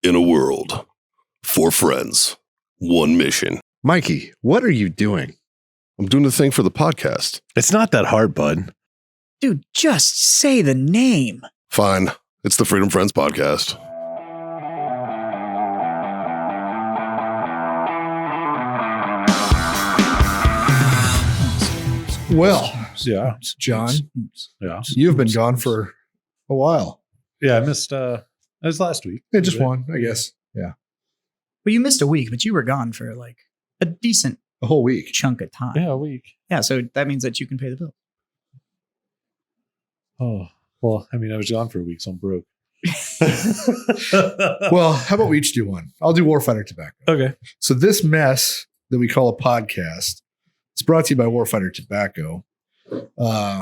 In a world, 4 friends, 1 mission. Mikey, what are you doing? I'm doing the thing for the podcast. It's not that hard, bud. Dude, just say the name. Fine. It's the Freedom Friends podcast. Well, Yeah. John, Yeah. you've been gone for a while. Yeah. I missed, it was last week. Yeah, just one, I guess. Yeah. Well, you missed a week, but you were gone for like a decent A whole week. chunk of time. Yeah, a week. Yeah, so that means that you can pay the bill. Oh, well, I mean, I was gone for a week, so I'm broke. Well, how about we each do one? I'll do Warfighter Tobacco. Okay. So this mess that we call a podcast, it's brought to you by Warfighter Tobacco.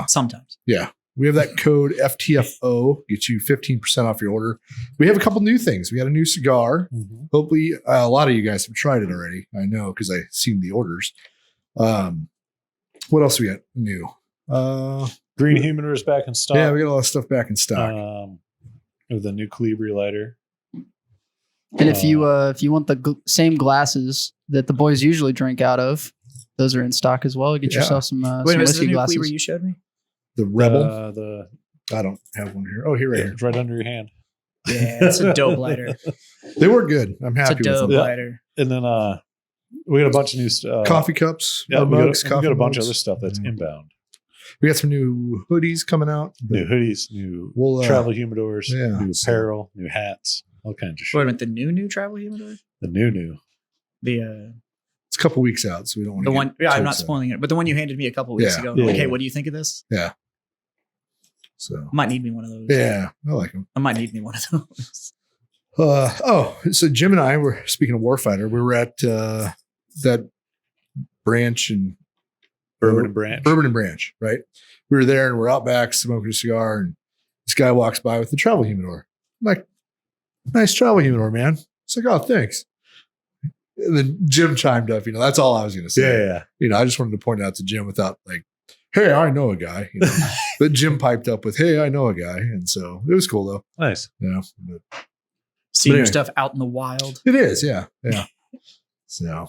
Sometimes. Yeah. We have that code FTFO, gets you 15% off your order. We have a couple new things. We got a new cigar. Mm-hmm. Hopefully, a lot of you guys have tried it already. I know because I've seen the orders. What else we got new? Green humidor is back in stock. Yeah, we got a lot of stuff back in stock. With a new Calibri lighter. And if you want the same glasses that the boys usually drink out of, those are in stock as well. Get Yeah. yourself some, Wait, some was the whiskey new glasses. Cleaver you showed me? The Rebel. I I don't have one here. Oh, here, right here. It's right under your hand. Yeah, it's a dope lighter. They were good. I'm It's a happy with dope them. Yeah. lighter. And then we got a bunch of new Coffee cups, Yeah, mugs, we coffee got a bunch of mugs. other stuff that's Yeah. inbound. We got some new hoodies coming out. New hoodies, new We'll, travel humidors, yeah, new so- apparel, new hats, all kinds of shit. Wait a minute, the new travel humidor? The new. The It's a couple weeks out, so we don't want to. the one, yeah, I'm not spoiling it, but the one you handed me a couple weeks Yeah. ago. Yeah, Like, hey, yeah. what do you think of this? So Might need me one of those. yeah, I like them. I might need me one of those. So Jim and I were speaking of Warfighter. We were at that branch in Bourbon and Branch. Bourbon and Branch, right? We were there and we're out back smoking a cigar, and this guy walks by with the travel humidor. I'm like, nice travel humidor, man. It's like, oh, thanks. And then Jim chimed up. That's all I was going to say. Yeah. I just wanted to point out to Jim without like, hey, I know a guy. But Jim piped up with, hey, I know a guy. And so it was cool though. Nice. But Seeing your anyway. stuff out in the wild. it is. Yeah. Yeah. So,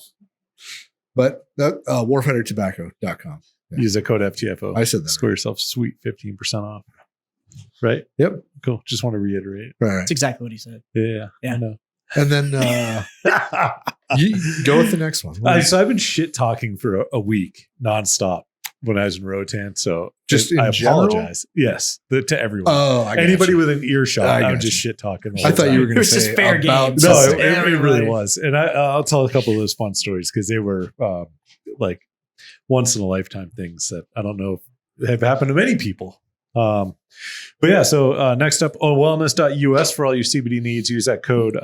but that warfightertobacco.com. Yeah. Use the code FTFO. I said that. Score yourself sweet 15% off. Right? Yep. Cool. Just want to reiterate. Right. That's exactly what he said. Yeah. Yeah. I know. And then you go with the next one. So I've been shit talking for a week nonstop when I was in Rotan. So Just in I general? apologize. Yes. To everyone. Oh, I got Anybody you. with an earshot, I I'm got just you. shit talking. I thought you were going It to was say just fair about game. No, Just it really everybody. was. And I'll tell a couple of those fun stories because they were like once in a lifetime things that I don't know if have happened to many people. But yeah, so next up, wellness.us for all your CBD needs. Use that code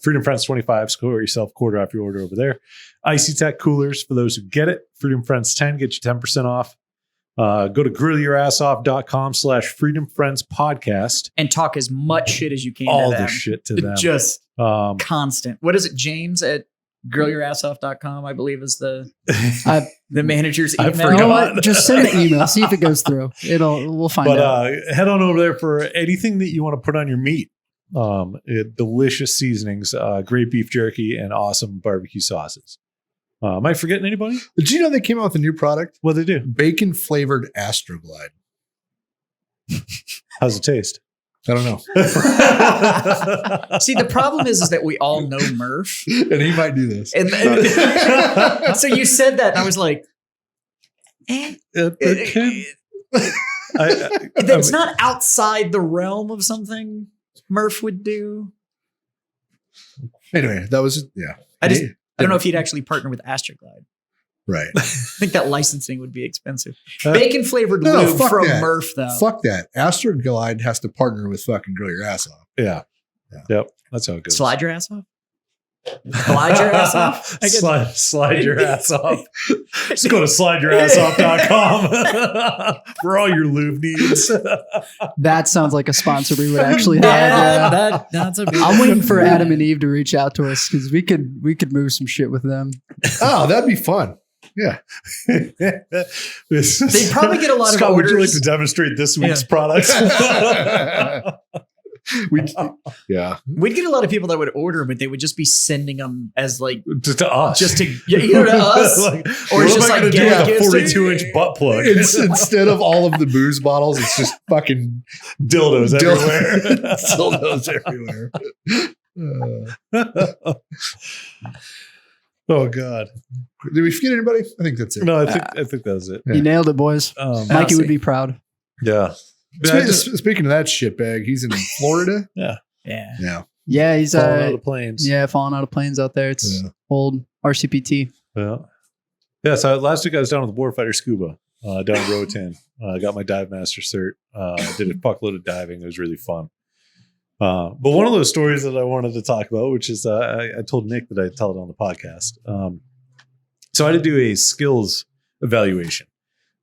Freedom Friends 25. Score yourself quarter off your order over there. Icy Tech coolers for those who get it. Freedom Friends 10 get you 10% off. Go to grillyourassoff.com/Freedom Friends podcast. And talk as much shit as you can All to the them. shit to them. Just Um, constant. What is it? James at grillyourassoff.com, I believe, is the manager's I email. You know forgot. what? Just send the email. See if it goes through. We'll find But out. head on over there for anything that you want to put on your meat. Delicious seasonings, great beef jerky, and awesome barbecue sauces. Am I forgetting anybody? Did you know they came out with a new product? What they do? Bacon flavored Astroglide. How's it taste? I don't know. See, the problem is that we all know Murph. And he might do this. And so you said that, and I was like, it's not outside the realm of something Murph would do. Anyway, that was, yeah. I don't know if he'd actually partner with Astroglide. Right. I think that licensing would be expensive. Bacon flavored No, lube fuck from that. Murph, though. Fuck that. Astroglide has to partner with fucking Grill Your Ass Off. Yeah. Yeah. Yep. That's how it goes. Slide your ass off? Slide your ass off? Slide your ass off. Just go to slideyourassoff.com for all your lube needs. That sounds like a sponsor we would actually have. That's a big I'm waiting for Adam and Eve to reach out to us because we could move some shit with them. Oh, that'd be fun. Yeah. They probably get a lot Scott, of would you like orders. to demonstrate this week's product? Yeah. We'd get a lot of people that would order, but they would just be sending them as like Just to us. just to either to us Like, or what it's am just I like gonna do with a gifts to- 42-inch butt plug? Instead of all of the booze bottles, it's just fucking dildos everywhere. dildos everywhere. Oh God! Did we forget anybody? I think that's it. No, I think that was it. Yeah. You nailed it, boys. Mikey would be proud. Yeah. Speaking of that shitbag, he's in Florida. Yeah. Yeah. Yeah, he's Falling out of planes. falling out of planes out there. It's Yeah. old RCPT. Yeah. Yeah. So last week I was down with the Warfighter Scuba down in Roatan. I got my dive master cert. Did a fuckload of diving. It was really fun. But one of those stories that I wanted to talk about, which is I told Nick that I'd tell it on the podcast. So I had to do a skills evaluation,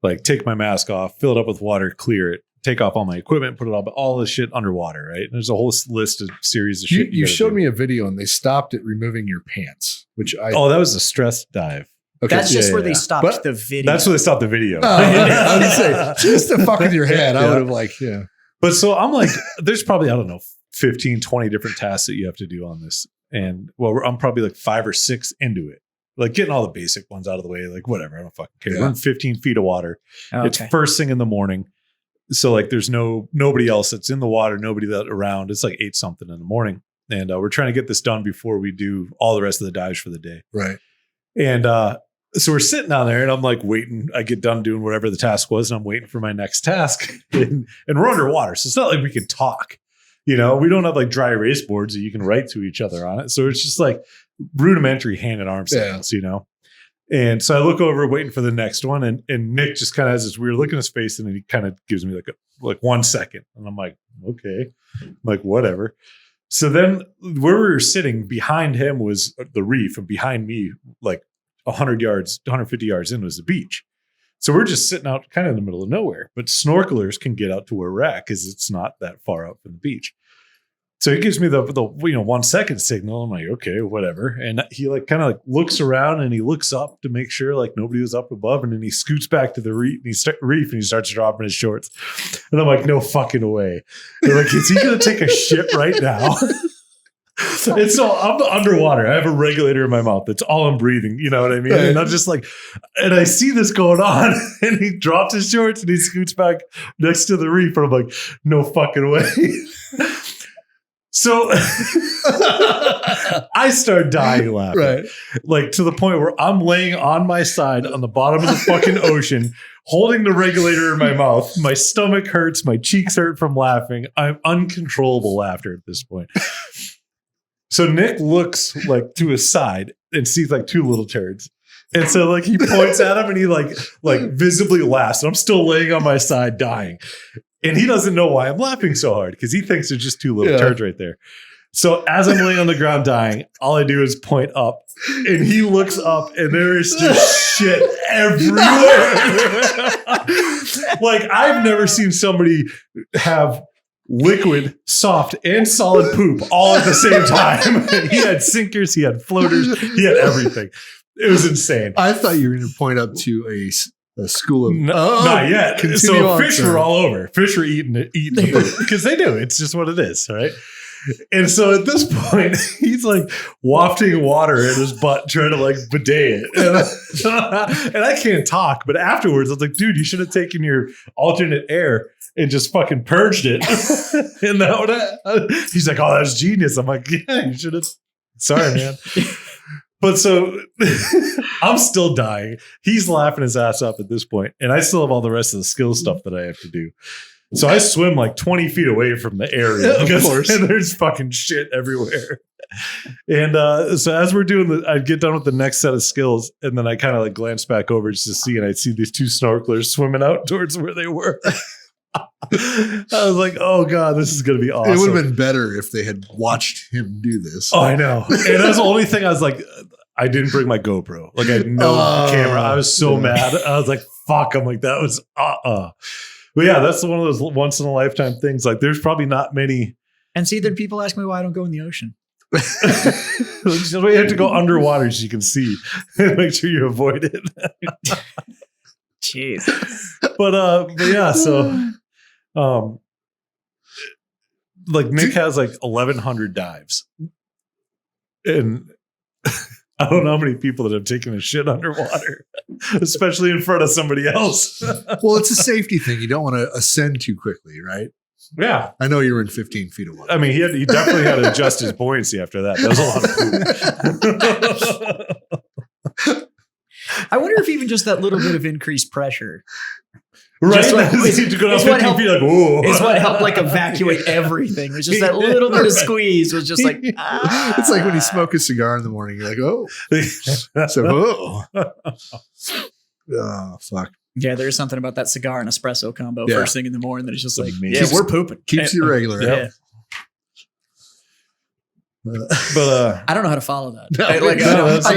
like take my mask off, fill it up with water, clear it, take off all my equipment, put it all this shit underwater. Right? And there's a whole list of series of shit. You showed me a video and they stopped at removing your pants, which I. Oh, that was a stress dive. Okay. That's just Yeah, where yeah, they yeah. stopped But the video. That's where they stopped the video. I was gonna say, just to fuck with your head, I Yeah. would have like, yeah. But so I'm like, there's probably, I don't know, 15, 20 different tasks that you have to do on this. And well, I'm probably like 5 or 6 into it. Like getting all the basic ones out of the way, like whatever, I don't fucking care. Yeah. We're in 15 feet of water. Okay. It's first thing in the morning. So like there's nobody else that's in the water, nobody that around. It's like 8 something in the morning. And we're trying to get this done before we do all the rest of the dives for the day. Right. And so we're sitting down there and I'm like waiting. I get done doing whatever the task was and I'm waiting for my next task. and we're underwater. So it's not like we can talk. You know, we don't have like dry erase boards that you can write to each other on it. So it's just like rudimentary hand and arm signals, you know? And so I look over waiting for the next one. And Nick just kind of has this weird look in his face. And then he kind of gives me like 1 second. And I'm like, okay, I'm like, whatever. So then where we were sitting behind him was the reef and behind me, like 100 yards, 150 yards in was the beach. So we're just sitting out kind of in the middle of nowhere, but snorkelers can get out to where we're at because it's not that far out from the beach. So he gives me the 1 second signal. I'm like, okay, whatever. And he like kind of like looks around and he looks up to make sure like nobody was up above. And then he scoots back to the reef and he starts dropping his shorts. And I'm like, no fucking way. They're like, is he going to take a shit right now? And so I'm underwater. I have a regulator in my mouth. That's all I'm breathing. You know what I mean? And I'm just like, and I see this going on and he drops his shorts and he scoots back next to the reef. And I'm like, no fucking way. So I start dying laughing. Right. Like to the point where I'm laying on my side on the bottom of the fucking ocean, holding the regulator in my mouth. My stomach hurts. My cheeks hurt from laughing. I'm uncontrollable laughter at this point. So Nick looks like to his side and sees like 2 little turds. And so like he points at him and he like visibly laughs. And I'm still laying on my side dying. And he doesn't know why I'm laughing so hard because he thinks there's just 2 little turds right there. So as I'm laying on the ground dying, all I do is point up and he looks up and there is just shit everywhere. Like I've never seen somebody have liquid, soft, and solid poop all at the same time. He had sinkers, he had floaters, he had everything. It was insane. I thought you were going to point up to a school of Not yet. continue So on, fish sir. were all over. Fish were eating the poop because they do. It's just what it is, right? And so at this point, he's like wafting water in his butt, trying to like bidet it. And I can't talk, but afterwards, I was like, dude, you should have taken your alternate air and just fucking purged it. And he's like, oh, that's genius. I'm like, yeah, you should have. Sorry, man. But so I'm still dying. He's laughing his ass up at this point, and I still have all the rest of the skill stuff that I have to do. So I swim like 20 feet away from the area because and there's fucking shit everywhere. And so as we're doing I'd get done with the next set of skills, and then I kind of like glance back over just to see, and I'd see these 2 snorkelers swimming out towards where they were. I was like, oh God, this is going to be awesome. It would have been better if they had watched him do this. Oh, I know. And that's the only thing I was like, I didn't bring my GoPro. Like I had no camera. I was so mad. I was like, fuck. I'm like, that was But yeah, that's one of those once in a lifetime things. Like there's probably not many. And see, then people ask me why I don't go in the ocean. You have to go underwater so you can see and make sure you avoid it. Jeez. But yeah, so like Nick has like 1,100 dives, and I don't know how many people that have taken a shit underwater, especially in front of somebody else. Well, it's a safety thing. You don't want to ascend too quickly, right? Yeah. I know you were in 15 feet of water. I mean, he definitely had to adjust his buoyancy after that. That was a lot of poop. I wonder if even just that little bit of increased pressure Right? Just like- To go down it's what 15 helped- feet, like, whoa. is what helped like evacuate everything. It was just that little bit of squeeze was just like, It's like when you smoke a cigar in the morning, you're like, oh. So, oh, fuck. Yeah, there's something about that cigar and espresso combo Yeah. first thing in the morning that it's just like, Amazing. yeah, we're pooping. Keeps you regular. Yeah. Yeah. But I don't know how to follow that. No, I I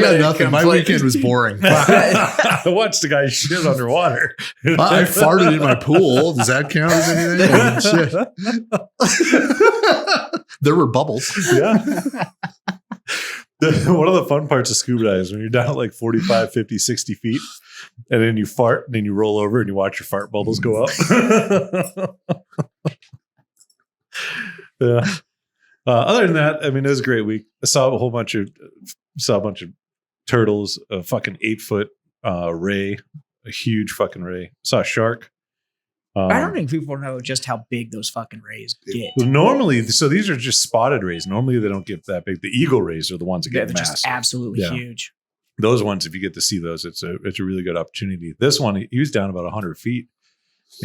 got nothing. My complete- weekend was boring. I watched the guy shit underwater. I farted in my pool. Does that count as anything? Shit. There were bubbles. Yeah. One of the fun parts of scuba diving is when you're down at like 45, 50, 60 feet, and then you fart, and then you roll over and you watch your fart bubbles go up. Yeah. Other than that, I mean, it was a great week. I saw a bunch of turtles, a fucking 8-foot ray, a huge fucking ray. Saw a shark. I don't think people know just how big those fucking rays get. Normally, so these are just spotted rays. Normally, they don't get that big. The eagle rays are the ones that Yeah, get they're massive. just absolutely Yeah. huge. Those ones, if you get to see those, it's a really good opportunity. This one, he was down about 100 feet,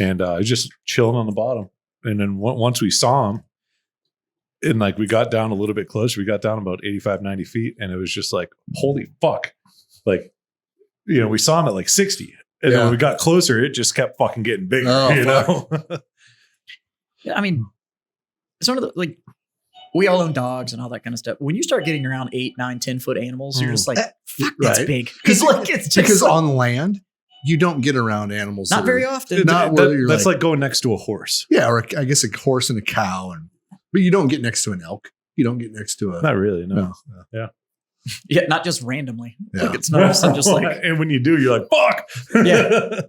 and he's just chilling on the bottom. And then once we saw him, and like we got down a little bit closer, we got down about 85, 90 feet, and it was just like, holy fuck. Like, you know, we saw him at like 60. And then Yeah. when we got closer, it just kept fucking getting bigger, Oh, you know? Yeah, I mean, it's one of the, like, we all own dogs and all that kind of stuff. When you start getting around 8, 9, 10-foot animals, you're just like, fuck, that's Right. big. Because like, it's just Because like, on land, you don't get around animals. not that very are- often. Not where you're That's like going next to a horse. yeah, or I guess a horse and a cow, but you don't get next to an elk. You don't get next to a. Not really, no. No. Yeah, not just randomly. Yeah. Like it's not some just like, And when you do, you're like, fuck. Yeah.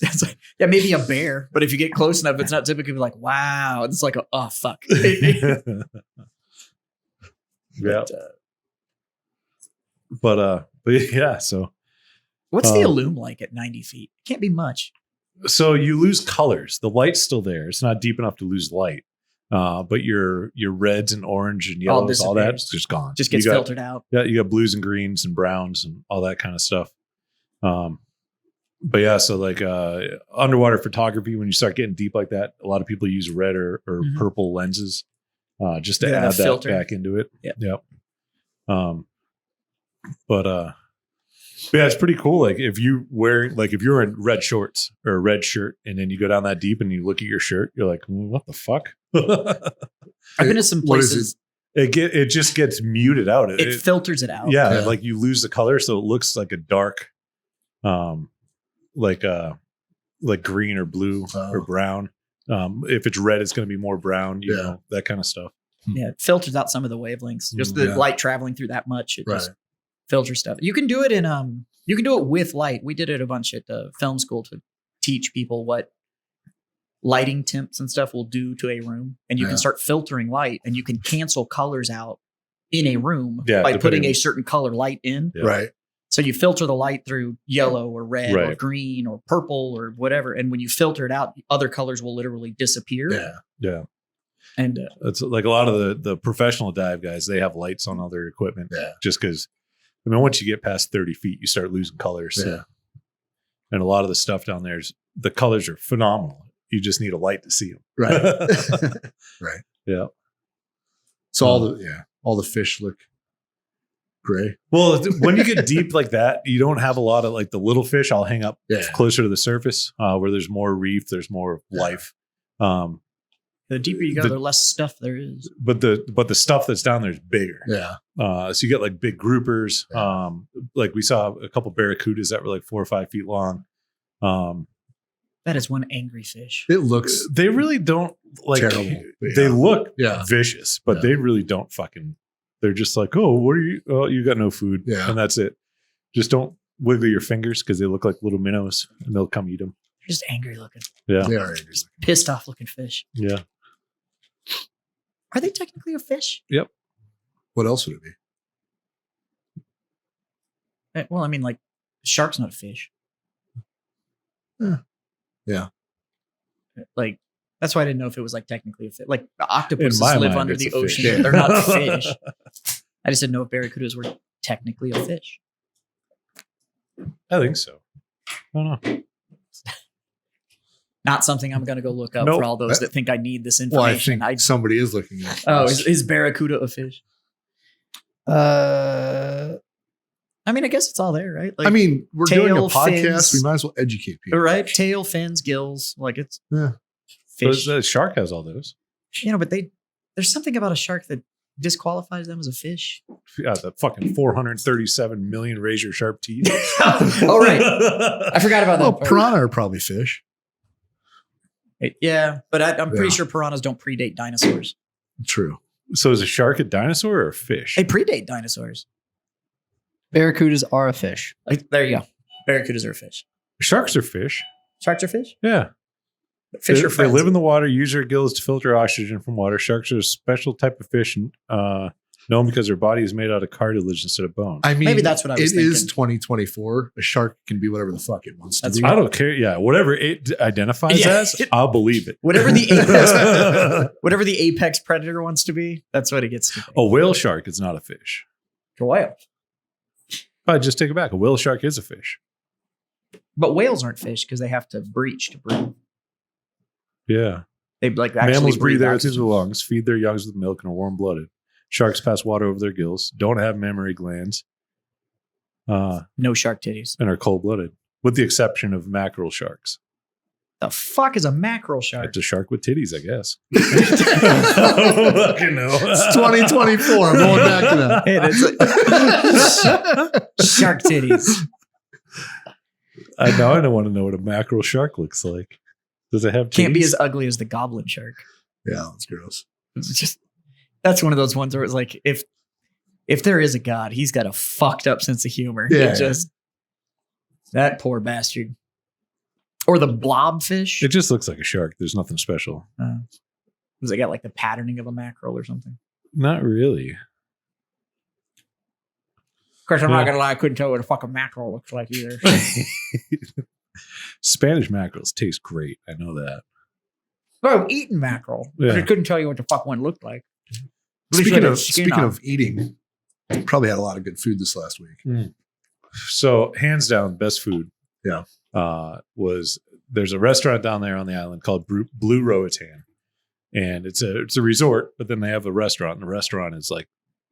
it's like, yeah, maybe a bear, but if you get close enough, it's not typically like, wow. It's like, oh, fuck. Yeah. But, But yeah, so what's the illume like at 90 feet? Can't be much. you lose colors. The light's still there. It's not deep enough to lose light. But your reds and orange and All yellows, all that's disappears. just gone. Just gets You got- filtered out. Yeah, you got blues and greens and browns and all that kind of stuff. But yeah, so like underwater photography, when you start getting deep like that, a lot of people use red or Mhm. purple lenses just to Yeah, add the that filter. back into it. Yeah. Yep. But yeah, it's pretty cool. Like if you're in red shorts or a red shirt, and then you go down that deep and you look at your shirt, you're like, what the fuck? I've been to some What is places. It just gets muted out. It filters it out. Yeah, Yeah. like you lose the color, so it looks like a dark, like green or blue or Oh. brown. If it's red, it's going to be more brown. You Yeah. know, that kind of stuff. Yeah, it filters out some of the wavelengths. Just the Yeah. light traveling through that much, it just Right. filters stuff. You can do it you can do it with light. We did it a bunch at film school to teach people what lighting temps and stuff will do to a room, and you Yeah. can start filtering light, and you can cancel colors out in a room Yeah, by putting depending- a certain color light in. Yeah. Right. So you filter the light through yellow or red or Right. green or purple or whatever, and when you filter it out, other colors will literally disappear. Yeah. Yeah, And it's like a lot of the professional dive guys. They have lights on all their equipment. Yeah. Just because, I mean, once you get past 30 feet, you start losing colors. Yeah. And a lot of the stuff down there the colors are phenomenal. You just need a light to see them. Right. Right. Yeah. So all the fish look gray. Well, when you get deep like that, you don't have a lot of like the little fish. I'll hang up Yeah. closer to the surface where there's more reef, there's more life. the deeper you go, The- the less stuff there is. But the stuff that's down there is bigger. Yeah. So you get like big groupers. Yeah. Like we saw a couple barracudas that were like 4 or 5 feet long. That is one angry fish. It looks They really don't like. terrible. but They yeah. look Yeah. vicious, but Yeah. they really don't fucking. They're just like, oh, what are you? Oh, you got no food, Yeah. and that's it. Just don't wiggle your fingers because they look like little minnows, and they'll come eat them. Just angry looking, Yeah, They are angry. pissed off looking fish. yeah. Are they technically a fish? What else would it be? Well, I mean, like, shark's not a fish. Yeah. Like, that's why I didn't know if it was like technically a fish. Like, octopuses In my live mind, under it's the a ocean. fish. But they're not fish. I just didn't know if barracudas were technically a fish. I think so. I don't know. Not something I'm going to go look up Nope. for all those that think I need this Well, I information. think somebody is looking at. Is barracuda a fish? I mean, I guess it's all there, right? Like, I mean, we're doing a tail, podcast. fins. We might as well educate people. right? Tail, fins, gills. Like, it's fish. The shark has all those. But there's something about a shark that disqualifies them as a fish. Yeah, the fucking 437 million razor sharp teeth. Oh, right. I forgot about Well, that. part. piranha are probably fish. Yeah, but I'm pretty Yeah. sure piranhas don't predate dinosaurs. True. So is a shark a dinosaur or a fish? They predate dinosaurs. Barracudas are a fish. Like, there you go. Barracudas are a fish. Sharks are fish. Sharks are fish? Yeah. Fish they, are friends. They live in the water, use their gills to filter oxygen from water. Sharks are a special type of fish, known because their body is made out of cartilage instead of bone. I mean, Maybe that's what I was It is thinking. 2024. A shark can be whatever the fuck it wants to That's be. I don't care. Yeah, whatever it identifies Yeah. as, I'll believe it. Whatever the apex predator wants to be, that's what it gets to be. A whale shark is not a fish. A whale. I just take it back. A whale shark is a fish. But whales aren't fish because they have to breach to breathe. Yeah. They like actually Mammals breathe air through oxygen. the lungs, feed their youngs with milk, and are warm-blooded. Sharks pass water over their gills, don't have mammary glands, No shark titties. and are cold-blooded, with the exception of mackerel sharks. The fuck is a mackerel shark? It's a shark with titties, I guess. I don't fucking know. It's 2024. I'm going back to that. Hey, that's shark titties. I don't want to know what a mackerel shark looks like. Does it have titties? Can't be as ugly as the goblin shark. Yeah, that's gross. It's just that's one of those ones where it's like if there is a god, he's got a fucked up sense of humor. Yeah. It just that poor bastard. Or the blobfish. It just looks like a shark. There's nothing special. Does it got like the patterning of a mackerel or something? Not really. Of course, I'm Yeah. not gonna lie, I couldn't tell what a fucking mackerel looks like either. Spanish mackerels taste great. I know that. Bro, I've eaten mackerel. But Yeah. I couldn't tell you what the fuck one looked like. At least Speaking I had of skin speaking on. of eating, probably had a lot of good food this last week. So hands down, best food. Yeah. Was there's a restaurant down there on the island called Blue Roatan, and it's a resort, but then they have a restaurant, and the restaurant is like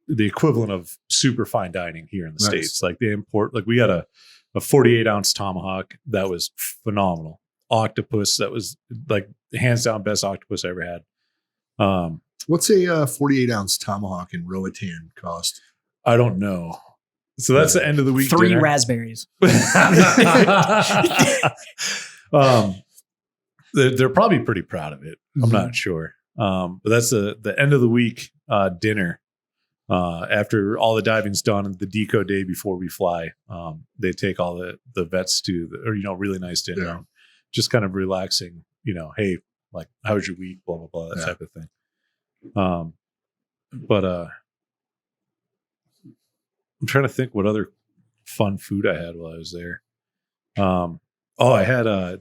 the equivalent of super fine dining here in the Nice. States. Like they import, like we got a 48-ounce tomahawk that was phenomenal. Octopus that was like hands down best octopus I ever had. What's a 48-ounce tomahawk in Roatan cost? I don't know. So that's the end of the week. 3 dinner. raspberries. They're probably pretty proud of it. I'm not sure. But that's the end of the week dinner. After all the diving's done and the deco day before we fly, they take all the vets to really nice dinner. Yeah. Just kind of relaxing, hey, like how was your week, blah blah blah, that Yeah. type of thing. But I'm trying to think what other fun food I had while I was there. I had a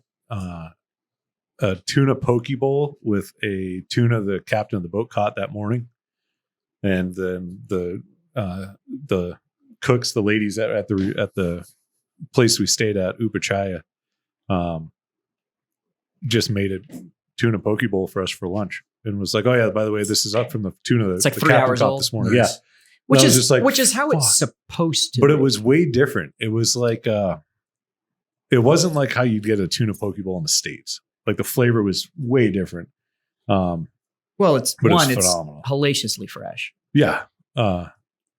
tuna poke bowl with a tuna the captain of the boat caught that morning, and then the cooks, the ladies at the place we stayed at, Upachaya, just made a tuna poke bowl for us for lunch, and was like, "Oh yeah, by the way, this is up from the tuna It's like the 3 captain hours caught old. this morning." Nice. Yeah. Which I was is just like, which is how it's fuck. supposed to But be. it was way different. It was like it wasn't like how you'd get a tuna poke bowl in the States. Like the flavor was way different. well, it's But one, it's it's phenomenal. hellaciously fresh. Yeah.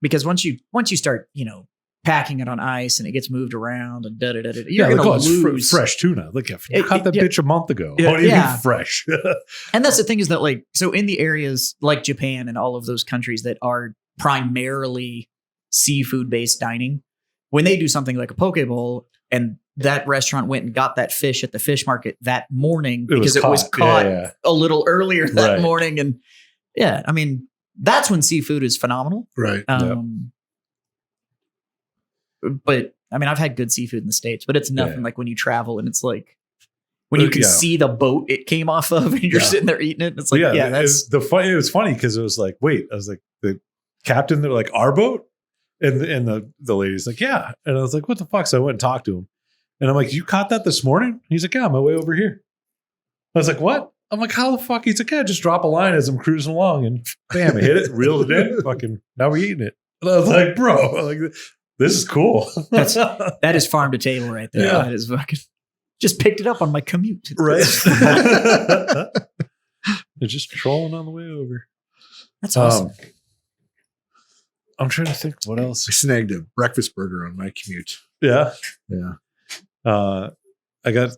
Because once you start, packing it on ice and it gets moved around and you're Yeah, gonna it's lose. fresh tuna. Look, you caught that yeah. bitch a month ago. Yeah, What do you yeah. mean fresh? And that's the thing is that so in the areas like Japan and all of those countries that are primarily seafood based dining, when they do something like a poke bowl and that restaurant went and got that fish at the fish market that morning because it was caught Yeah. a little earlier that Right. morning and Yeah, I mean, that's when seafood is phenomenal. Right. But I mean, I've had good seafood in the States, but it's nothing Yeah. like when you travel and it's like when you can see the boat it came off of and you're sitting there eating it. And it's like, that's it was funny because it was like, wait, I was like, the captain, they're like, our boat? And the lady's like, yeah. And I was like, what the fuck? So I went and talked to him. And I'm like, you caught that this morning? He's like, yeah, on my way over here. I was like, what? I'm like, how the fuck? He's like, yeah, just drop a line as I'm cruising along. And bam, I hit it, reeled it in. Fucking, now we're eating it. And I was like, bro, like, this is cool. that is farm to table right there. Yeah. That is fucking, just picked it up on my commute. Right. They're just trolling on the way over. That's awesome. I'm trying to think what else. I snagged a breakfast burger on my commute. Yeah. Yeah. I got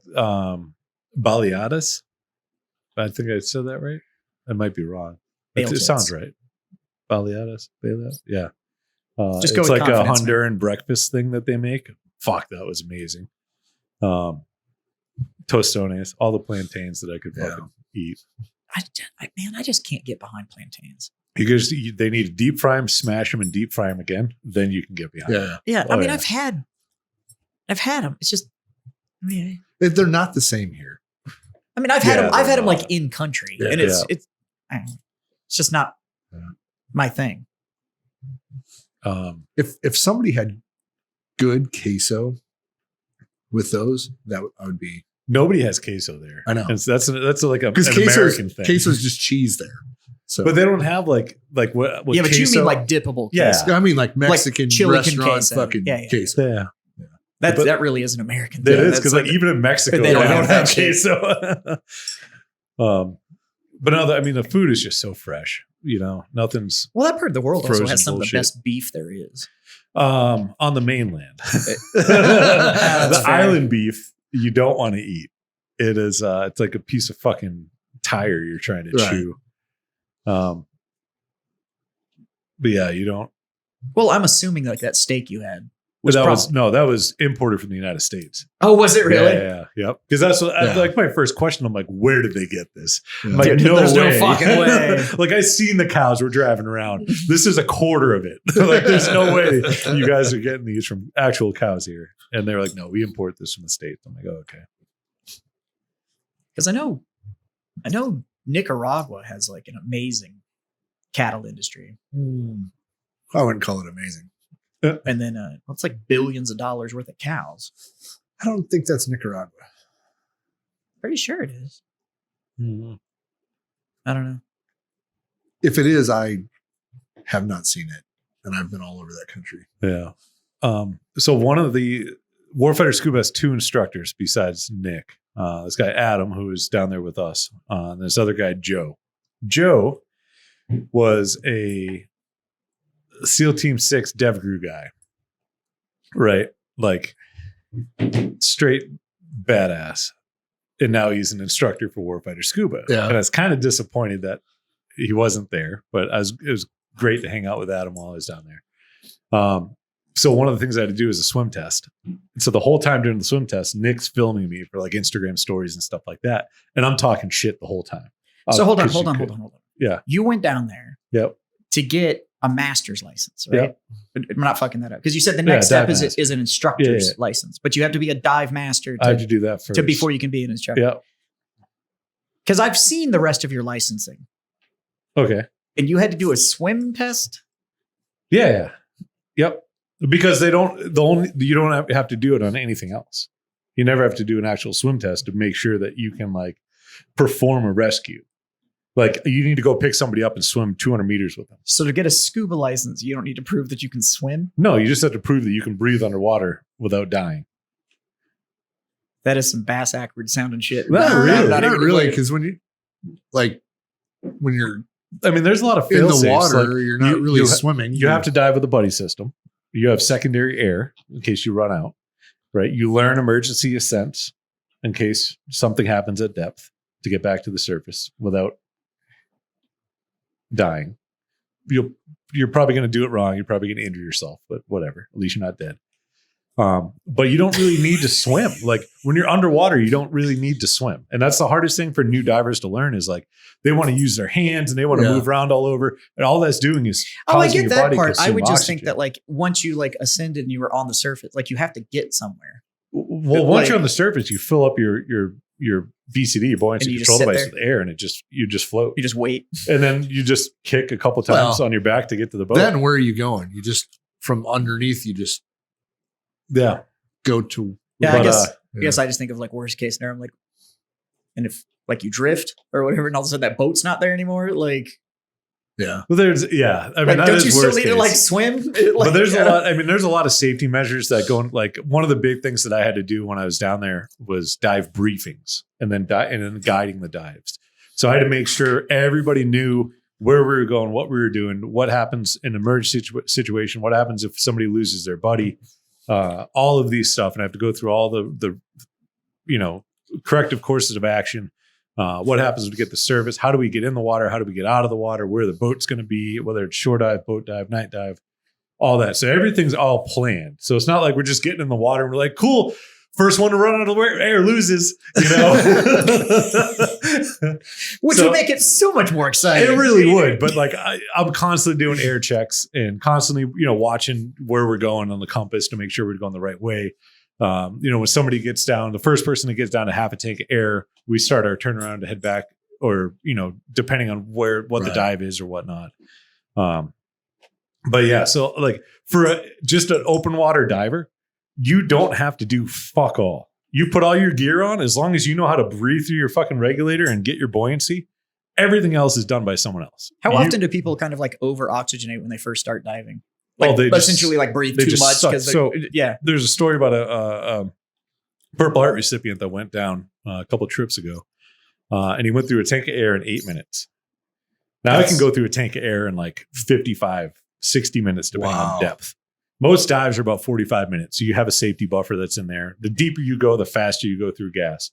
baleadas. I think I said that right. I might be wrong. It sounds right. Baleadas. Yeah. Just go it's with like a confidence, Honduran breakfast thing that they make. Fuck, that was amazing. Tostones, all the plantains that I could fucking eat. I just can't get behind plantains. They need to deep fry them, smash them, and deep fry them again. Then you can get behind them. Yeah. I mean, I've had them. It's just, They're not the same here. I mean, I've had them like in country, and it's I don't know, it's just not my thing. If somebody had good queso with those, I would be. Nobody has queso there. I know. And so that's like an queso's, American thing. Queso's just cheese there. So, but they don't have like what? Yeah, but queso? you mean like dippable queso? Yeah. I mean like Mexican chili con restaurant queso. fucking queso. Yeah. That really is an American That thing. is because like even in Mexico they don't have that queso. But no, I mean the food is just so fresh. You know, nothing's. Well, that part of the world also frozen has some of bullshit. the best beef there is. On the mainland, the That's fair. island beef you don't want to eat. It is. It's like a piece of fucking tire you're trying to chew. But yeah, you don't. Well, I'm assuming like that steak you had. That was imported from the United States. Oh, was it really? Yeah. Yep. Because that's like my first question. I'm like, where did they get this? Yeah. I'm like, Dude, there's no fucking way. Like I seen the cows we're driving around. This is a quarter of it. Like there's no way you guys are getting these from actual cows here. And they're like, no, we import this from the States. I'm like, oh, okay. Because I know Nicaragua has like an amazing cattle industry. I wouldn't call it amazing. And then it's like billions of dollars worth of cows. I don't think that's Nicaragua. Pretty sure it is. Mm-hmm. I don't know. If it is, I have not seen it, and I've been all over that country. Yeah. So one of the Warfighter Scuba has two instructors besides Nick. This guy Adam, who is down there with us, and this other guy Joe. Joe was a SEAL Team 6 DevGru guy, right? Like straight badass. And now he's an instructor for Warfighter Scuba. Yeah. And I was kind of disappointed that he wasn't there, but it was great to hang out with Adam while I was down there. So one of the things I had to do is a swim test. And so the whole time during the swim test, Nick's filming me for like Instagram stories and stuff like that. And I'm talking shit the whole time. So hold on. Yeah. You went down there Yep. to get a master's license, right? Yep. But I'm not fucking that up. Because you said the next step dive is an instructor's Yeah. license, but you have to be a dive master I have to do that first. before you can be an instructor. Yeah. Because I've seen the rest of your licensing. Okay. And you had to do a swim test? Yeah. Yep. Because you don't have to do it on anything else. You never have to do an actual swim test to make sure that you can like perform a rescue. Like you need to go pick somebody up and swim 200 meters with them. So to get a scuba license, you don't need to prove that you can swim? No, you just have to prove that you can breathe underwater without dying. That is some bass backward sounding shit. Not really. Not really, because when you're I mean, there's a lot of in fail the safes. water, Like, you're not really swimming. You have to dive with a buddy system. You have secondary air in case you run out, right? You learn emergency ascents in case something happens at depth to get back to the surface without dying. You're probably going to do it wrong. You're probably going to injure yourself, but whatever. At least you're not dead. But you don't really need to swim. Like when you're underwater, you don't really need to swim. And that's the hardest thing for new divers to learn is like they want to use their hands and they want to move around all over. And all that's doing is I causing get your that body part. I would just oxygen. think that like once you like ascended and you were on the surface, like you have to get somewhere. Well, once you're on the surface, you fill up your BCD, your buoyancy And you control just sit device there. with air, and you just float. You just wait. And then you just kick a couple times on your back to get to the boat. Then where are you going? You just from underneath. You just go to. Yeah, But, I guess I just think of like worst case scenario. I'm like, and if like you drift or whatever, and all of a sudden that boat's not there anymore, like Yeah. Well, I mean, like, that don't is you still worst need to case. like swim? But there's a lot. I mean, there's a lot of safety measures that go in. Like one of the big things that I had to do when I was down there was dive briefings and then guiding the dives. So I had to make sure everybody knew where we were going, what we were doing, what happens in an emergency situation, what happens if somebody loses their buddy, all of these stuff, and I have to go through all the corrective courses of action. What happens when we get the service? How do we get in the water? How do we get out of the water? Where the boat's going to be, whether it's shore dive, boat dive, night dive, all that. So everything's all planned. So it's not like we're just getting in the water and we're like, cool, first one to run out of the air loses, Which would make it so much more exciting. It really would. But like I'm constantly doing air checks and constantly, watching where we're going on the compass to make sure we're going the right way. When somebody gets down, the first person that gets down to half a tank of air, we start our turnaround to head back, or depending on what the dive is or whatnot. But yeah, so like for just an open water diver, you don't have to do fuck all. You put all your gear on, as long as you know how to breathe through your fucking regulator and get your buoyancy. Everything else is done by someone else. How often do people kind of like over oxygenate when they first start diving? Like, they essentially like breathe too much because there's a story about a Purple Heart recipient that went down a couple of trips ago, and he went through a tank of air in 8 minutes. Now I can go through a tank of air in like 55, 60 minutes depending on depth. Most dives are about 45 minutes, so you have a safety buffer that's in there. The deeper you go, the faster you go through gas.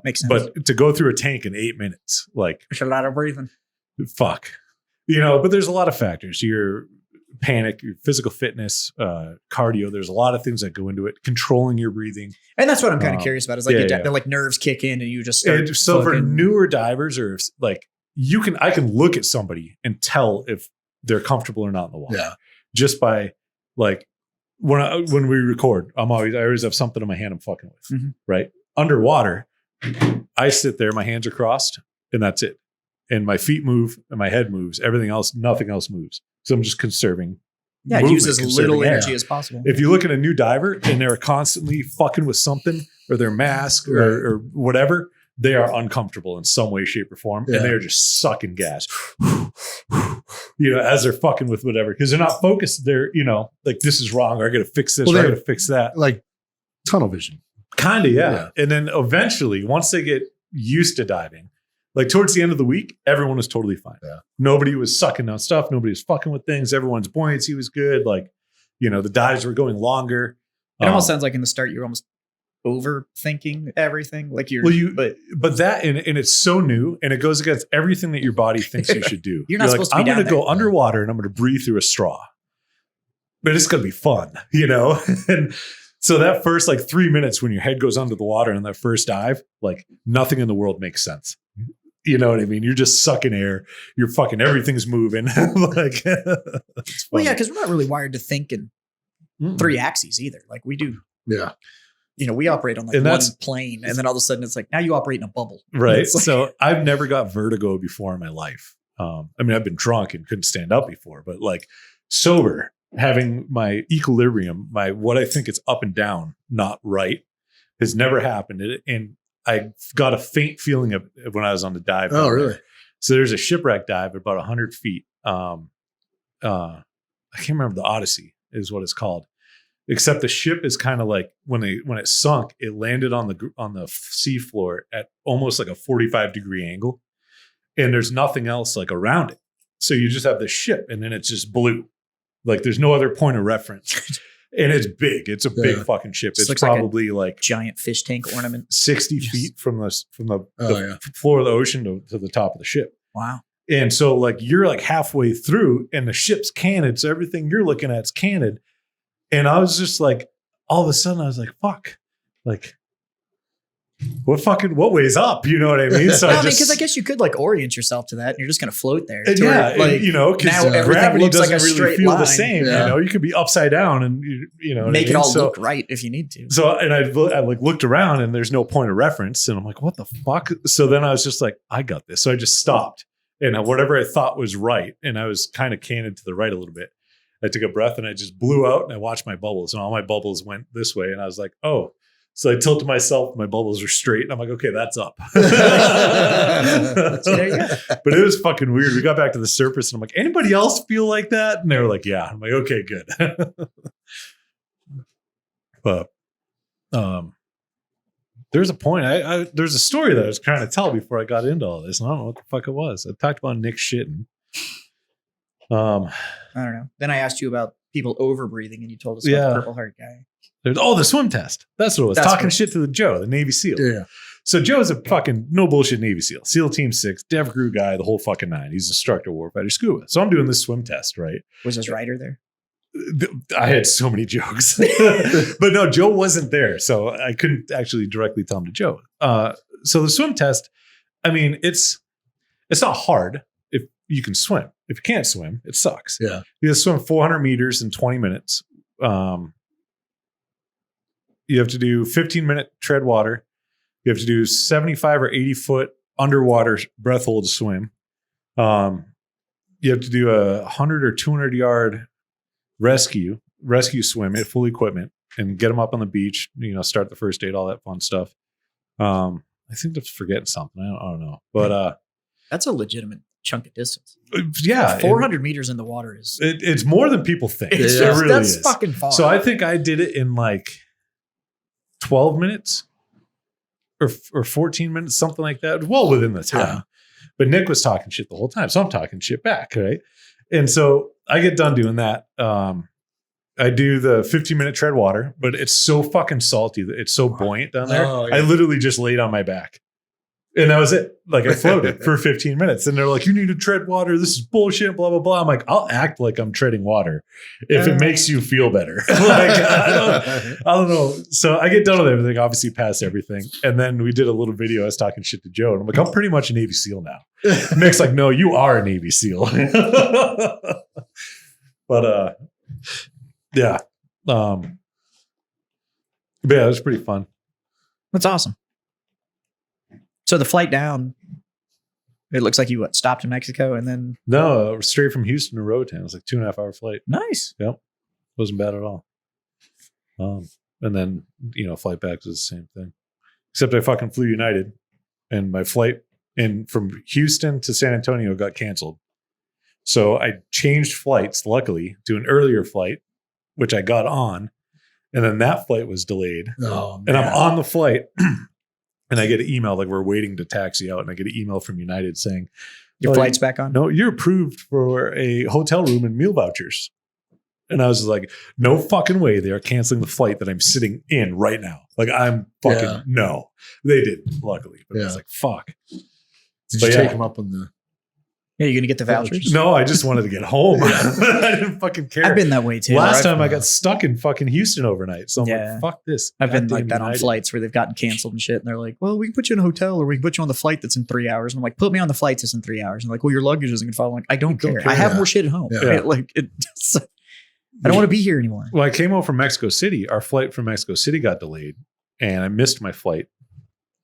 Makes sense. But to go through a tank in 8 minutes, like there's a lot of breathing. Fuck, but there's a lot of factors. Your panic, your physical fitness, cardio. There's a lot of things that go into it. Controlling your breathing, and that's what I'm kind of curious about. Is like the like nerves kick in and you just start. So for newer divers, or like I can look at somebody and tell if they're comfortable or not in the water, just by like when we record. I always have something in my hand I'm fucking with, right? Underwater, I sit there, my hands are crossed, and that's it. And my feet move and my head moves. Everything else, nothing else moves. So I'm just conserving. Use as little energy as possible. If you look at a new diver and they're constantly fucking with something or their mask or whatever, they are uncomfortable in some way, shape, or form. And they're just sucking gas, as they're fucking with whatever. Because they're not focused. They're, like, this is wrong. Or I got to fix this. Or I got to fix that. Like tunnel vision. Kind of, yeah. And then eventually, once they get used to diving, like towards the end of the week, everyone was totally fine. Yeah. Nobody was sucking on stuff. Nobody was fucking with things. Everyone's buoyancy was good. Like, the dives were going longer. It almost sounds like in the start, you're almost overthinking everything. Like but that, and it's so new and it goes against everything that your body thinks you should do. You're not supposed to be I'm going to go underwater and I'm going to breathe through a straw, but it's going to be fun, And so that first like 3 minutes when your head goes under the water in that first dive, like nothing in the world makes sense. You know what I mean? You're just sucking air. You're fucking, everything's moving. Like, well, yeah, because we're not really wired to think in three axes either. Like we do. Yeah. We operate on like one plane, and then all of a sudden it's like now you operate in a bubble. Right. Like, so I've never got vertigo before in my life. I've been drunk and couldn't stand up before, but like sober, having my equilibrium, what I think is up and down, not right, has never happened. And I got a faint feeling of when I was on the dive. Oh, really? So there's a shipwreck dive at about 100 feet. I can't remember, the Odyssey is what it's called. Except the ship is kind of like when it sunk, it landed on the seafloor at almost like a 45-degree angle, and there's nothing else like around it. So you just have the ship, and then it's just blue. Like there's no other point of reference. And it's big. It's a big fucking ship. It's probably like giant fish tank ornament, 60 feet from the floor of the ocean to the top of the ship. Wow. And so like you're like halfway through, and the ship's canted, so everything you're looking at is canted. And I was just like, all of a sudden I was like, fuck, like what way's up? You know what I mean? So No, I mean, because I guess you could like orient yourself to that, and you're just going to float there. to yeah, where, like you know, because now everything gravity looks like doesn't a really straight feel line. the same. Yeah. You know, you could be upside down and you know what make I it mean? all So- look right if you need to. So, and I like looked around and there's no point of reference. And I'm like, what the fuck? So then I was just like, I got this. So I just stopped and whatever I thought was right. And I was kind of canted to the right a little bit. I took a breath and I just blew out and I watched my bubbles and all my bubbles went this way. And I was like, oh, so I tilted myself. My bubbles are straight. And I'm like, okay, that's up. So there you go. But it was fucking weird. We got back to the surface and I'm like, anybody else feel like that? And they were like, yeah. I'm like, okay, good. But there's a point. There's a story that I was trying to tell before I got into all this. And I don't know what the fuck it was. I talked about Nick shitting. I don't know. Then I asked you about people overbreathing, and you told us about Yeah. the Purple Heart guy. The swim test. That's what it was. That's Talking what- shit to the Joe, the Navy SEAL. Yeah. So Joe's a fucking no bullshit Navy SEAL. SEAL Team 6, Dev Crew guy, the whole fucking nine. He's instructor warfighter scuba. So I'm doing this swim test, right? Was his writer there? I had so many jokes, but no, Joe wasn't there, so I couldn't actually directly tell him to Joe. So the swim test, I mean, it's not hard if you can swim. If you can't swim, it sucks. Yeah. You have to swim 400 meters in 20 minutes. You have to do 15-minute tread water. You have to do 75 or 80 foot underwater breath hold swim. You have to do a 100 or 200 yard rescue swim at full equipment and get them up on the beach, you know, start the first aid, all that fun stuff. I think I'm forgetting something. I don't know. But That's a legitimate chunk of distance. yeah, 400 meters in the water is. it's more than people think. It's It just, really that's is. fucking far. So I think I did it in like 12 minutes or 14 minutes, something like that. Well within the time. Yeah. But Nick was talking shit the whole time. So I'm talking shit back, right? And so I get done doing that. I do the 15-minute tread water, but it's so fucking salty that it's so buoyant down there. Oh, yeah. I literally just laid on my back. And that was it. Like I floated for 15 minutes. And they're like, you need to tread water. This is bullshit, blah, blah, blah. I'm like, I'll act like I'm treading water if it makes you feel better. Like, I don't know. So I get done with everything, obviously passed everything. And then we did a little video. I was talking shit to Joe. And I'm like, I'm pretty much a Navy SEAL now. Nick's like, no, you are a Navy SEAL. But yeah. But yeah, it was pretty fun. That's awesome. So the flight down, it looks like you stopped in Mexico and then No, straight from Houston to Roatan. It was like 2.5 hour flight. nice. Wasn't bad at all. And then, you know, flight back was the same thing. Except I fucking flew United and my flight from Houston to San Antonio got canceled. So I changed flights, luckily, to an earlier flight, which I got on. And then that flight was delayed. Oh, And I'm man. on the flight and I get an email like we're waiting to taxi out. And I get an email from United saying, Your "Oh, flight's back on? no, you're approved for a hotel room and meal vouchers." And I was like, no fucking way they are canceling the flight that I'm sitting in right now. Like I'm fucking, Yeah. no. They did, luckily. But I was Yeah. like, fuck. Did But you yeah. take him up on the? Yeah, you're going to get the vouchers? No, I just wanted to get home. I didn't fucking care. I've been that way too. Last I've- time I got stuck in fucking Houston overnight. So I'm Yeah. like, fuck this. I've been Goddamn like that on United. flights where they've gotten canceled and shit. And they're like, well, we can put you in a hotel or we can put you on the flight that's in 3 hours. And I'm like, put me on the flight that's in 3 hours. And like, well, your luggage isn't going to follow. I'm like, I don't care. I have Yeah. more shit at home. Yeah. Right? Like, I don't want to be here anymore. Well, I came home from Mexico City. Our flight from Mexico City got delayed and I missed my flight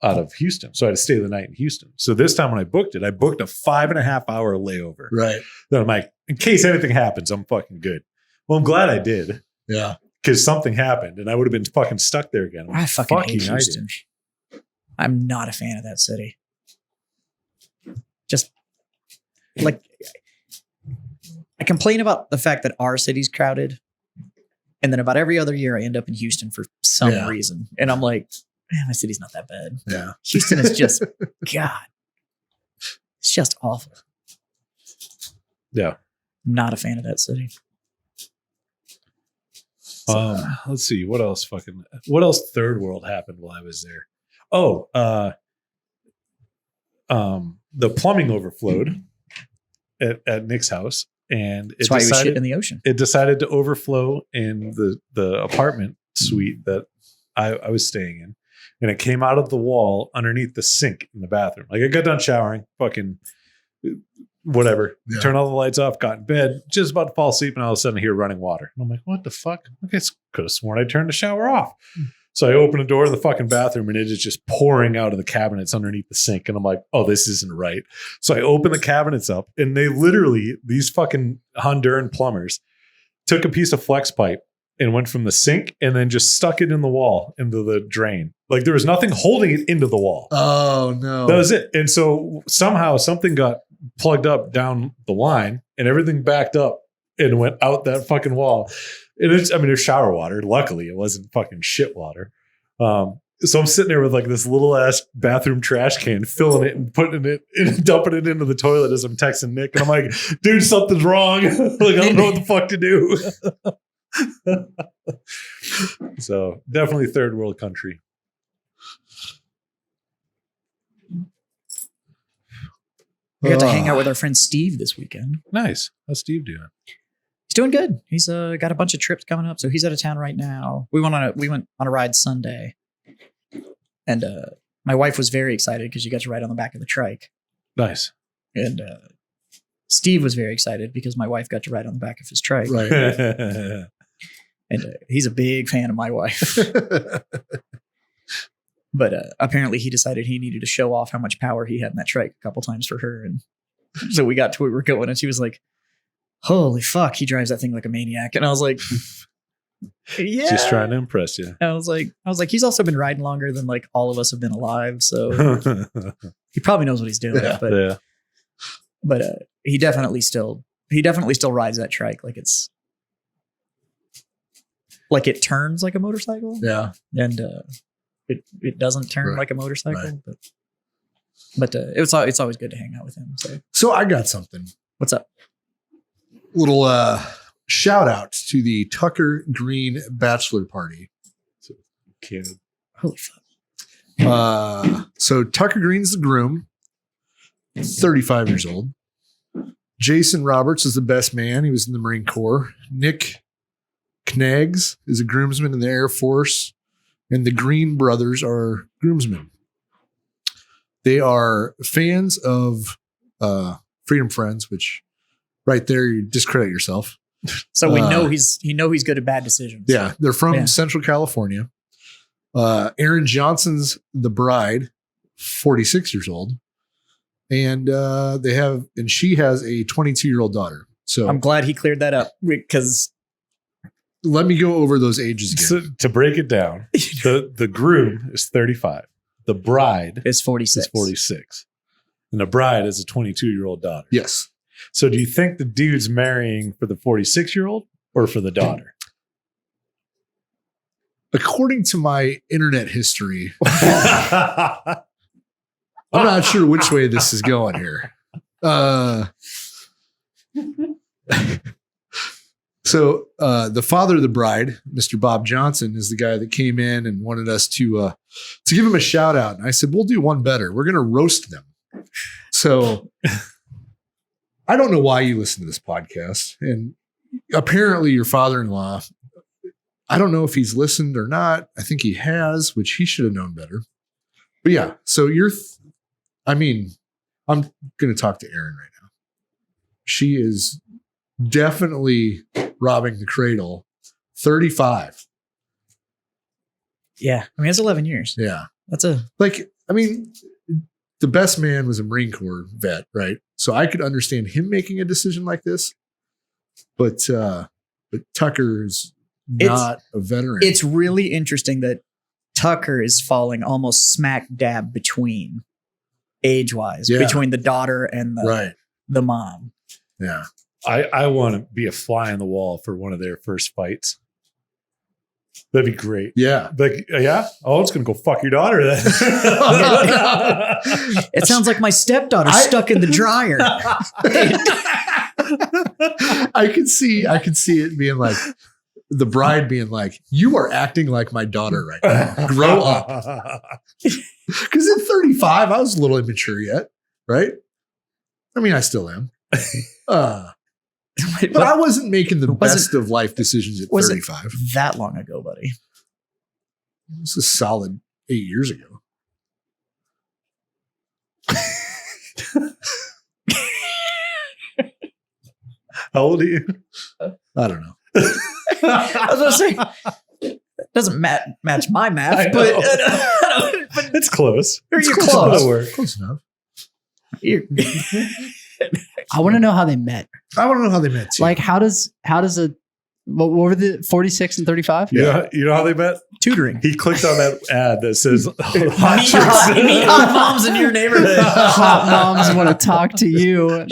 out of Houston. So I had to stay the night in Houston. So this time when I booked it, I booked a 5.5 hour layover. Right. Then I'm like, in case anything happens, I'm fucking good. Well, I'm glad I did Yeah. because something happened and I would have been fucking stuck there again. I'm I like, fucking fuck hate United. Houston. I'm not a fan of that city. Just like I complain about the fact that our city's crowded. And then about every other year I end up in Houston for some Yeah. reason. And I'm like, man, my city's not that bad. Yeah. Houston is just God. It's just awful. Yeah. Not a fan of that city. Let's see. What else third world happened while I was there? Oh, the plumbing overflowed at Nick's house. And That's why he was shit in the ocean. it decided to overflow in the apartment suite that I was staying in, and it came out of the wall underneath the sink in the bathroom. Like I got done showering, fucking whatever, turn all the lights off, got in bed, just about to fall asleep, and all of a sudden I hear running water. And I'm like, what the fuck? I guess could have sworn I turned the shower off. So I open the door to the fucking bathroom and it is just pouring out of the cabinets underneath the sink. And I'm like, oh, this isn't right. So I open the cabinets up and they literally, these fucking Honduran plumbers took a piece of flex pipe and went from the sink and then just stuck it in the wall into the drain. Like there was nothing holding it into the wall. Oh no. That was it. And so somehow something got plugged up down the line and everything backed up and went out that fucking wall. And it's, I mean, there's shower water. Luckily, it wasn't fucking shit water. So I'm sitting there with like this little ass bathroom trash can, filling it and putting it and dumping it into the toilet as I'm texting Nick. And I'm like, dude, something's wrong. Like, I don't know what the fuck to do. So definitely third world country. We got to hang out with our friend Steve this weekend. Nice. How's Steve doing? He's doing good. He's got a bunch of trips coming up, so he's out of town right now. We went on a ride Sunday, and my wife was very excited because she got to ride on the back of the trike. Nice. And Steve was very excited because my wife got to ride on the back of his trike. Right. And he's a big fan of my wife. But apparently he decided he needed to show off how much power he had in that trike a couple times for her. And so we got to where we were going and she was like, holy fuck, he drives that thing like a maniac. And I was like, yeah. Just trying to impress you. And I was like, he's also been riding longer than like all of us have been alive. So he probably knows what he's doing. Yeah. But he definitely still rides that trike like it's like it turns like a motorcycle. Yeah. And it doesn't turn like a motorcycle, Right. but it's always good to hang out with him. So I got something. What's up? Little shout out to the Tucker Green bachelor party. Kid. Holy fuck. So Tucker Green's the groom, 35 years old. Jason Roberts is the best man. He was in the Marine Corps. Nick Knaggs is a groomsman in the Air Force. And the Green brothers are groomsmen. They are fans of Freedom Friends, which right there, you discredit yourself. So we know he's good at bad decisions. Yeah. They're from Central California. Aaron Johnson's the bride, 46 years old. And she has a 22-year-old daughter. So I'm glad he cleared that up because let me go over those ages again. So, to break it down, the groom is 35. The bride is 46. Is 46. And the bride is a 22-year-old daughter. Yes. So do you think the dude's marrying for the 46-year-old or for the daughter? According to my internet history, I'm not sure which way this is going here. So the father of the bride, Mr. Bob Johnson, is the guy that came in and wanted us to give him a shout out. And I said, we'll do one better. We're going to roast them. So I don't know why you listen to this podcast. And apparently your father-in-law, I don't know if he's listened or not. I think he has, which he should have known better. But yeah, so I'm going to talk to Erin right now. She is definitely robbing the cradle. 35. Yeah. I mean, it's 11 years. Yeah. The best man was a Marine Corps vet, right? So I could understand him making a decision like this. But Tucker's not a veteran. It's really interesting that Tucker is falling almost smack dab between age-wise, between the daughter and the mom. Yeah. I want to be a fly on the wall for one of their first fights. That'd be great. Yeah. Like, yeah? Oh, it's going to go fuck your daughter then. It sounds like my stepdaughter stuck in the dryer. I could see it being like, the bride being like, you are acting like my daughter right now. Grow up. Because at 35, I was a little immature yet, right? I mean, I still am. But I wasn't making the best of life decisions at 35. That long ago, buddy. This is solid 8 years ago. How old are you? I don't know. I was going to say, it doesn't match my I math, know. but It's close. you're Close. close. That'll work. Close enough. I want to know how they met. I want to know how they met too. Like, how does a what were the 46 and 35? You know how they met? Tutoring. He clicked on that ad that says hot Meet chicks. hot moms in your neighborhood. Hot moms want to talk to you.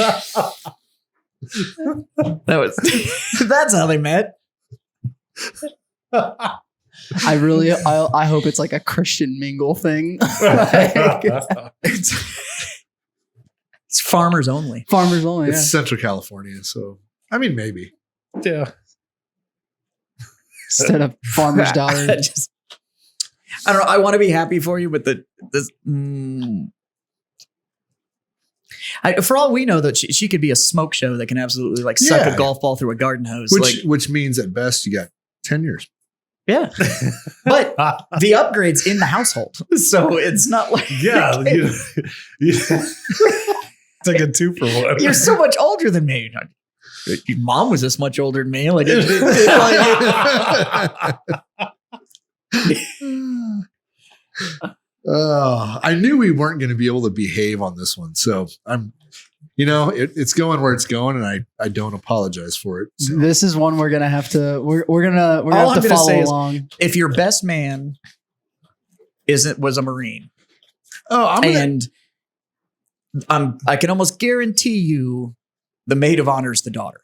That's how they met. I hope it's like a Christian mingle thing. It's farmers only. Farmers only. it's Yeah. Central California, so I mean maybe. Yeah. Instead of farmer's daughter. I don't know. I want to be happy for you, but for all we know, that she could be a smoke show that can absolutely like suck Yeah. a golf ball through a garden hose. Which means at best you got 10 years. Yeah, but the upgrades in the household, so it's not like It's like a 2-for-1. you're so much older than me. Your mom was this much older than me. Like, I knew we weren't going to be able to behave on this one, so I'm, it's going where it's going, and I don't apologize for it. So. This is one we're gonna have to All I'm have to gonna say follow is- along. if your best man was a Marine, Oh, and I can almost guarantee you, the maid of honor is the daughter.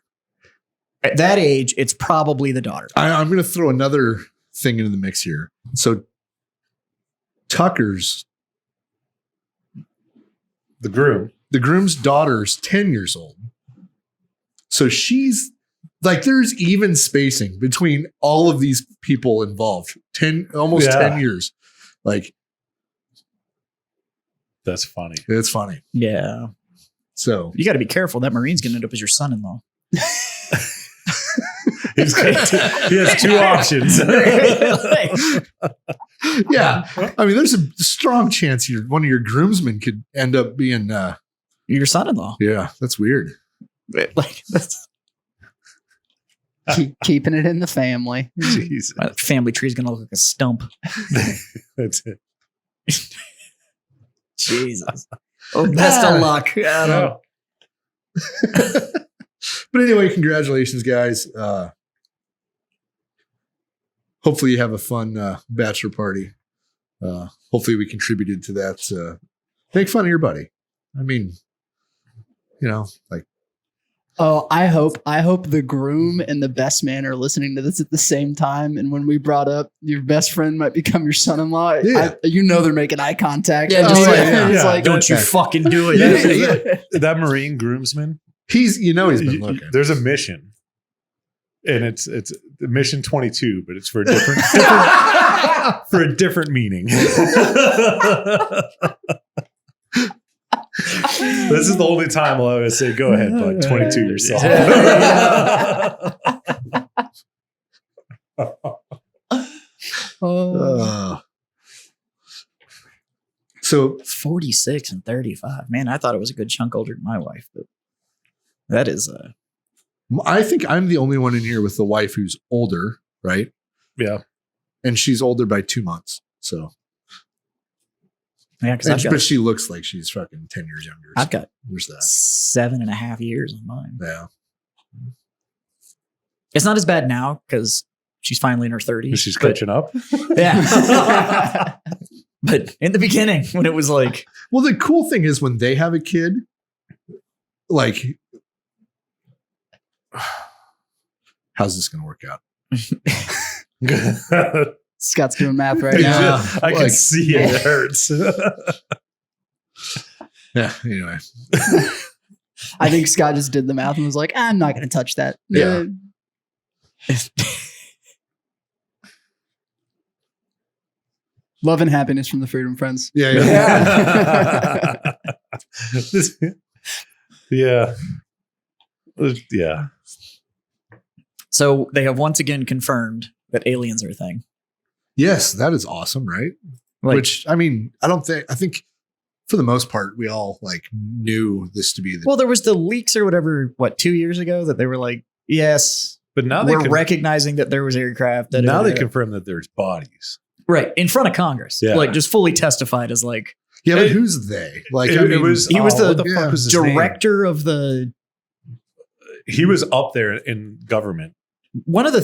At that age, it's probably the daughter. I'm going to throw another thing into the mix here. So Tucker's, The groom. the groom's daughter's 10 years old. So she's like, there's even spacing between all of these people involved. 10 years. Like, That's funny. it's funny. Yeah. So You got to be careful. That Marine's going to end up as your son-in-law. He has 2 options. yeah, I mean, there's a strong chance one of your groomsmen could end up being, Your son-in-law. yeah, that's weird. Like, that's, Keeping it in the family. Jesus. my family tree is going to look like a stump. That's it. Jesus. Oh, best of luck. I don't know. But anyway, congratulations, guys. Hopefully you have a fun bachelor party. Hopefully we contributed to that. Make fun of your buddy. I mean, like, Oh, I hope the groom and the best man are listening to this at the same time. And when we brought up your best friend might become your son-in-law, Yeah. they're making eye contact. Yeah, It's just like- like, it's yeah. like, Don't you fucking do it. That Marine groomsman. he's been looking. There's a mission, and it's mission 22, but it's for a different for a different meaning. This is the only time I'll always say, "Go ahead, bud. 22 yourself." So 46 and 35. Man, I thought it was a good chunk older than my wife, but that is I think I'm the only one in here with the wife who's older, right? Yeah. And she's older by 2 months. So, yeah, because but she looks like she's fucking 10 years younger. I've got There's that. 7.5 years on mine. Yeah. It's not as bad now because she's finally in her 30s. She's but- catching up. Yeah. But in the beginning, when it was like, Well, the cool thing is when they have a kid, like, how's this going to work out? Scott's doing math right Yeah. now. I can Like- see it. It hurts. Yeah. Anyway. I think Scott just did the math and was like, I'm not going to touch that. Yeah. Love and happiness from the Freedom Friends. Yeah. Yeah. Yeah. so they have once again confirmed that aliens are a thing. Yes, that is awesome, right? Like, Which, I mean, I think for the most part, we all like knew this to be the. well, there was the leaks or whatever, 2 years ago that they were like, yes, But now we're recognizing that there was aircraft. now they confirm that there's bodies. Right. In front of Congress. Yeah. Like just fully testified as like. Yeah, but who's they? Like, He was the what the fuck was his name? director of the. He was up there in government.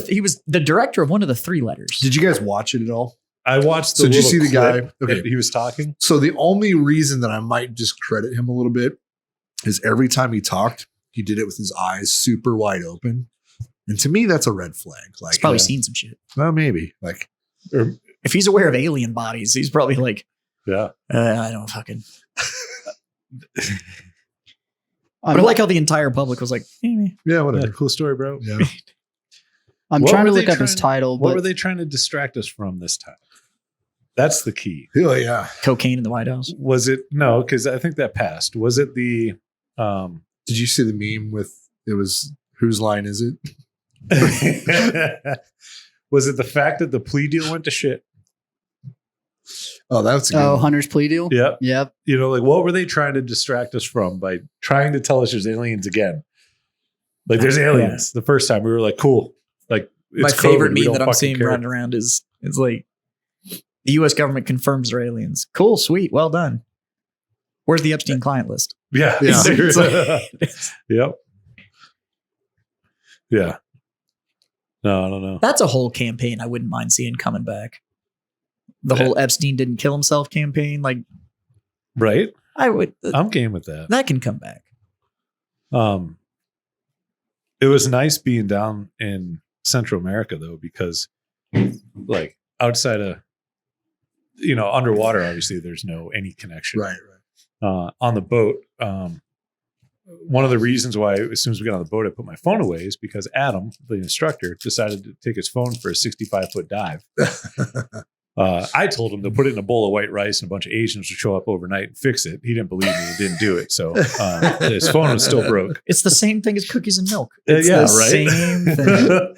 He was the director of one of the 3 letters. did you guys watch it at all? I watched the So did you little see the guy? clip Okay. that he was talking. So the only reason that I might just credit him a little bit is every time he talked, he did it with his eyes super wide open. And to me, that's a red flag. Like, He's probably seen some shit. well, maybe. Like, If he's aware of alien bodies, he's probably like, Yeah. I don't fucking. But I like how the entire public was like, yeah, Yeah, whatever. cool story, bro. Yeah. I'm What trying to were look they up his trying- title, What but were they trying to distract us from this time? That's the key. Oh, yeah. cocaine in the White House. Was it no? Because I think that passed. Was it the? Did you see the meme with it was whose line is it? Was it the fact that the plea deal went to shit? Oh, that's a good one. Hunter's plea deal. Yep. Yep. You know, like what were they trying to distract us from by trying to tell us there's aliens again? Like there's aliens. The first time we were like, cool. Like My it's favorite COVID, we meme don't that I'm fucking seeing care. running around is it's like the U.S. government confirms they're aliens. Cool, sweet, well done. Where's the Epstein client list? Yeah. Yeah. It's like- Yep. Yeah. No, I don't know. That's a whole campaign I wouldn't mind seeing coming back. The whole Epstein didn't kill himself campaign. Like, Right? I would. I'm game with that. That can come back. It was nice being down in Central America though, because like outside of underwater, obviously there's no any connection. Right. On the boat, one of the reasons why as soon as we got on the boat I put my phone away is because Adam, the instructor, decided to take his phone for a 65-foot dive. I told him to put it in a bowl of white rice and a bunch of Asians would show up overnight and fix it. He didn't believe me. He didn't do it. So his phone was still broke. It's the same thing as cookies and milk. It's Yeah, the right? same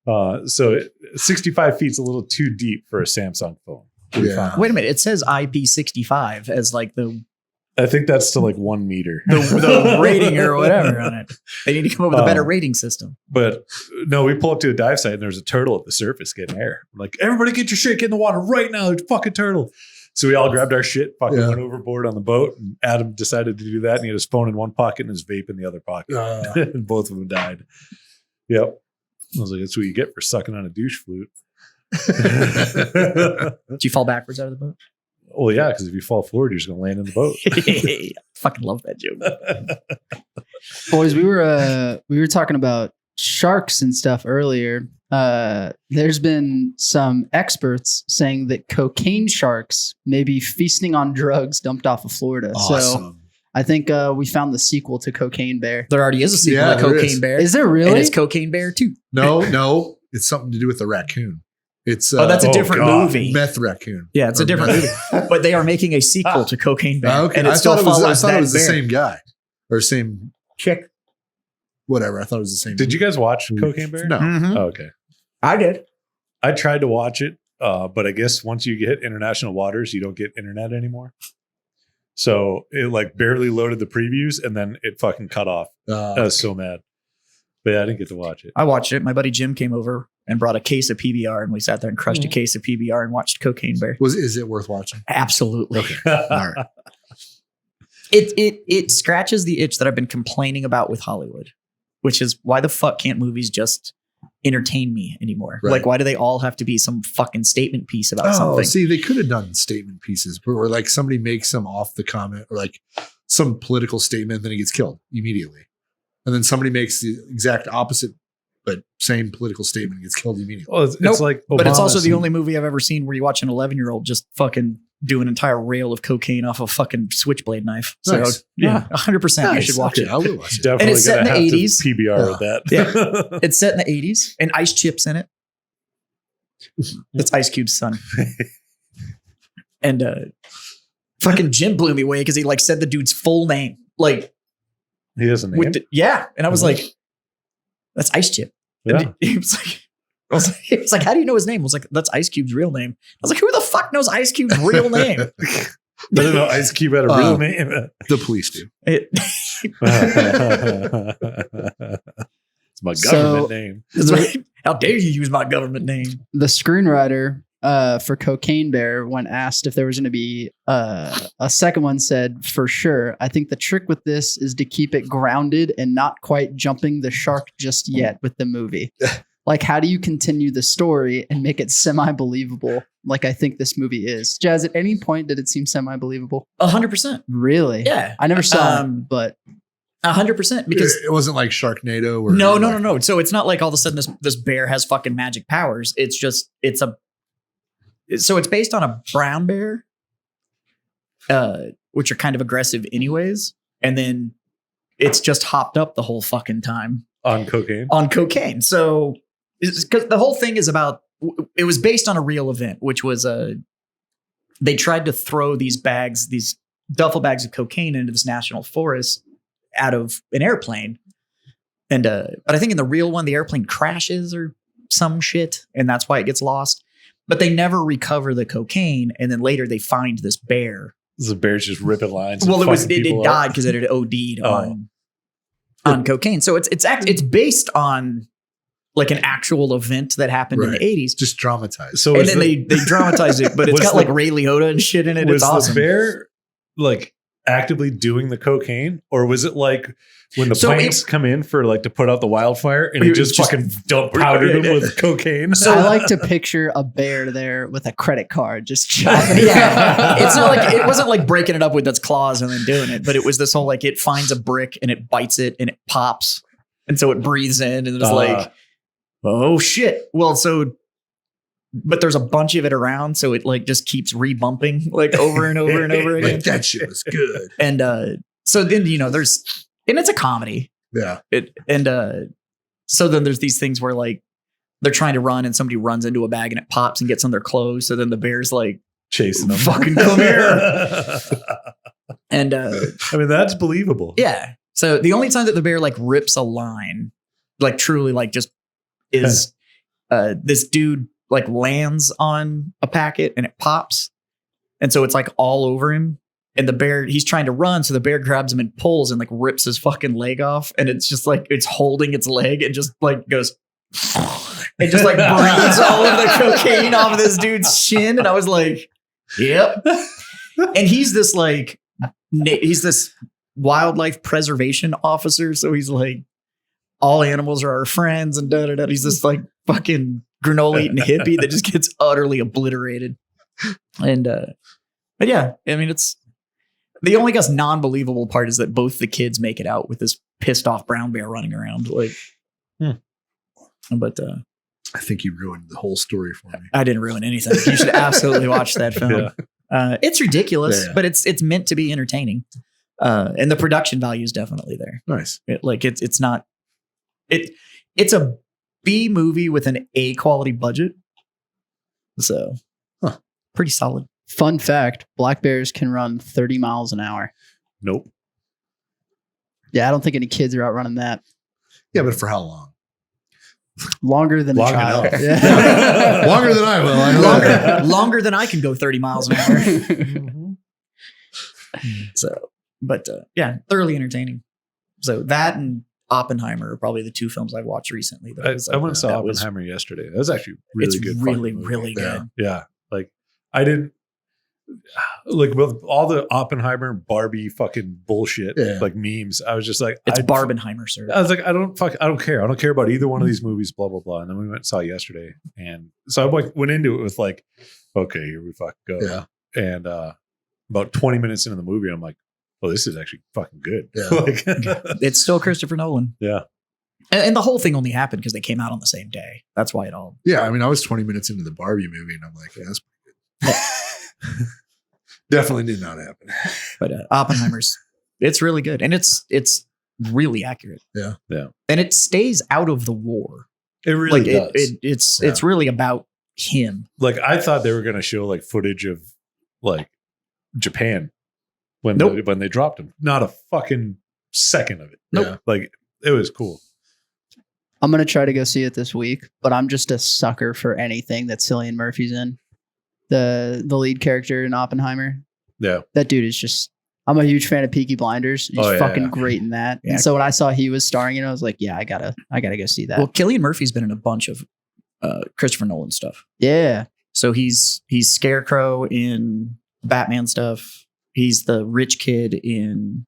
thing. So 65 feet's a little too deep for a Samsung phone. Yeah. Wait a minute. It says IP65 as like the I think that's to like 1 meter. the rating or whatever on it. They need to come up with a better rating system. But no, we pull up to a dive site and there's a turtle at the surface getting air. I'm like, everybody get your shit, get in the water right now. There's a fucking turtle. So we all grabbed our shit, fucking went overboard on the boat. And Adam decided to do that. And he had his phone in one pocket and his vape in the other pocket. And both of them died. Yep. I was like, that's what you get for sucking on a douche flute. Did you fall backwards out of the boat? Well, yeah, because if you fall forward, you're just going to land in the boat. Fucking love that joke. Boys, we were talking about sharks and stuff earlier. There's been some experts saying that cocaine sharks may be feasting on drugs dumped off of Florida. So Awesome. I think we found the sequel to Cocaine Bear. There already is a sequel Yeah, to there Cocaine is. Bear. Is there really? And it's Cocaine Bear 2. No, it's something to do with the raccoon. It's That's a different movie. meth raccoon. Yeah, it's a Or different meth- movie. But they are making a sequel to Cocaine Bear. Okay. And it I still thought it was, follows I thought that it was the bear. same guy or same Chick. whatever. I thought it was the same. Did you guys watch Cocaine Bear? No. Mhm. Oh, okay. I did. I tried to watch it, but I guess once you get international waters, you don't get internet anymore. So it like barely loaded the previews and then it fucking cut off. I was so mad. But yeah, I didn't get to watch it. I watched it. My buddy Jim came over and brought a case of PBR, and we sat there and crushed a case of PBR and watched Cocaine Bear. is it worth watching? Absolutely. Okay. All right. It scratches the itch that I've been complaining about with Hollywood, which is why the fuck can't movies just entertain me anymore? Right. Like, why do they all have to be some fucking statement piece about something? See, they could have done statement pieces where like somebody makes some off the comment or like some political statement, then he gets killed immediately. And then somebody makes the exact opposite, but same political statement and gets killed immediately. Well, it's Nope. like, But it's Obama's- also the only movie I've ever seen where you watch an 11-year-old just fucking do an entire rail of cocaine off a fucking switchblade knife. So Nice. yeah, 100% you should watch Okay, it. I will watch it. Definitely And it's set in gonna the have to 80s. PBR with that. Yeah. It's set in the 80s and Ice Chips in it. That's Ice Cube's son. And fucking Jim blew me away because he like said the dude's full name. Like He has a name. with the, yeah. And I was like, that's Ice Chip. Yeah. And he was like, It was like, how do you know his name? I was like, that's Ice Cube's real name. I was like, who the fuck knows Ice Cube's real name? I didn't know Ice Cube had a real name. The police do. It's my government name. That's right. How dare you use my government name? The screenwriter for Cocaine Bear, when asked if there was going to be a second one, said, "For sure. I think the trick with this is to keep it grounded and not quite jumping the shark just yet with the movie. Like, how do you continue the story and make it semi-believable? Like I think this movie is." Jazz, at any point did it seem semi-believable? 100%. Really? Yeah. I never saw it, but 100% because It wasn't like Sharknado. Or no. So it's not like all of a sudden this bear has fucking magic powers. It's just so it's based on a brown bear, which are kind of aggressive anyways, and then it's just hopped up the whole fucking time On cocaine. on cocaine. So because the whole thing is about, it was based on a real event, which was they tried to throw these duffel bags of cocaine into this national forest out of an airplane. And but I think in the real one, the airplane crashes or some shit, and that's why it gets lost. But they never recover the cocaine, and then later they find this bear. The bear's just ripping lines. Well, and it died because it had OD'd on cocaine. So it's based on like an actual event that happened in the 80s. Just dramatized. So And then they dramatize it, but it's got like Ray Liotta and shit in it. Was It's awesome. the bear like actively doing the cocaine, or was it like when the So planes come in for like to put out the wildfire and he just fucking powdered them with cocaine? So I like to picture a bear there with a credit card just chopping. Yeah. It's not like, it wasn't like breaking it up with its claws and then doing it, but it was this whole like it finds a brick and it bites it and it pops. And so it breathes in and it's like, oh shit. Well, but there's a bunch of it around, so it like just keeps rebumping like over and over and over again. Like, that shit was good. And so then and it's a comedy. Yeah. So then there's these things where like they're trying to run and somebody runs into a bag and it pops and gets on their clothes. So then the bear's like Chasing them. fucking come here. And I mean, that's believable. yeah. So the only time that the bear like rips a line, like truly like just is this dude like lands on a packet and it pops. And so it's like all over him. And the bear, he's trying to run. So the bear grabs him and pulls and like rips his fucking leg off. And it's just like, it's holding its leg and just like goes, it just like breathes all of the cocaine off of this dude's shin. And I was like, yep. And he's this wildlife preservation officer. So he's like, all animals are our friends and da da da. He's this like fucking granola eating hippie that just gets utterly obliterated. And but yeah, I mean, it's the only non-believable part is that both the kids make it out with this pissed off brown bear running around. Like, but I think you ruined the whole story for me. I didn't ruin anything. You should absolutely watch that film. Yeah. It's ridiculous, but it's meant to be entertaining. And the production value is definitely there. Nice. It's not. It's a B movie with an A quality budget. So pretty solid. Fun fact, black bears can run 30 miles an hour. Nope. Yeah, I don't think any kids are outrunning that. Yeah, but for how long? Longer than a child. Yeah. Longer than I will. Longer than I can go 30 miles an hour. So, but yeah, thoroughly entertaining. So that and Oppenheimer are probably the two films I've watched recently. I went and saw Oppenheimer yesterday. That was actually really good. Really good. Yeah. Like I didn't like with all the Oppenheimer and Barbie fucking bullshit, like memes. I was just like, it's Barbenheimer, sir. I was like, I don't care. I don't care about either one of these movies, blah, blah, blah. And then we went and saw it yesterday. And so I went into it with like, okay, here we fucking go. Yeah. And about 20 minutes into the movie, I'm like, oh, this is actually fucking good. Yeah. Like, it's still Christopher Nolan. Yeah. And the whole thing only happened because they came out on the same day. That's why it all. Yeah. I mean, I was 20 minutes into the Barbie movie and I'm like, yeah, that's pretty good. Definitely did not happen. But Oppenheimer's, it's really good. And it's really accurate. Yeah. Yeah. And it stays out of the war. It really does. It's really about him. Like I thought they were going to show like footage of like Japan when they dropped him. Not a fucking second of it. Nope. Like it was cool. I'm gonna try to go see it this week, but I'm just a sucker for anything that Cillian Murphy's in. The lead character in Oppenheimer. Yeah. That dude is just. I'm a huge fan of Peaky Blinders. He's fucking great in that. Yeah. And so when I saw he was starring in it, I was like, yeah, I gotta go see that. Well, Cillian Murphy's been in a bunch of Christopher Nolan stuff. Yeah. So he's Scarecrow in Batman stuff. He's the rich kid in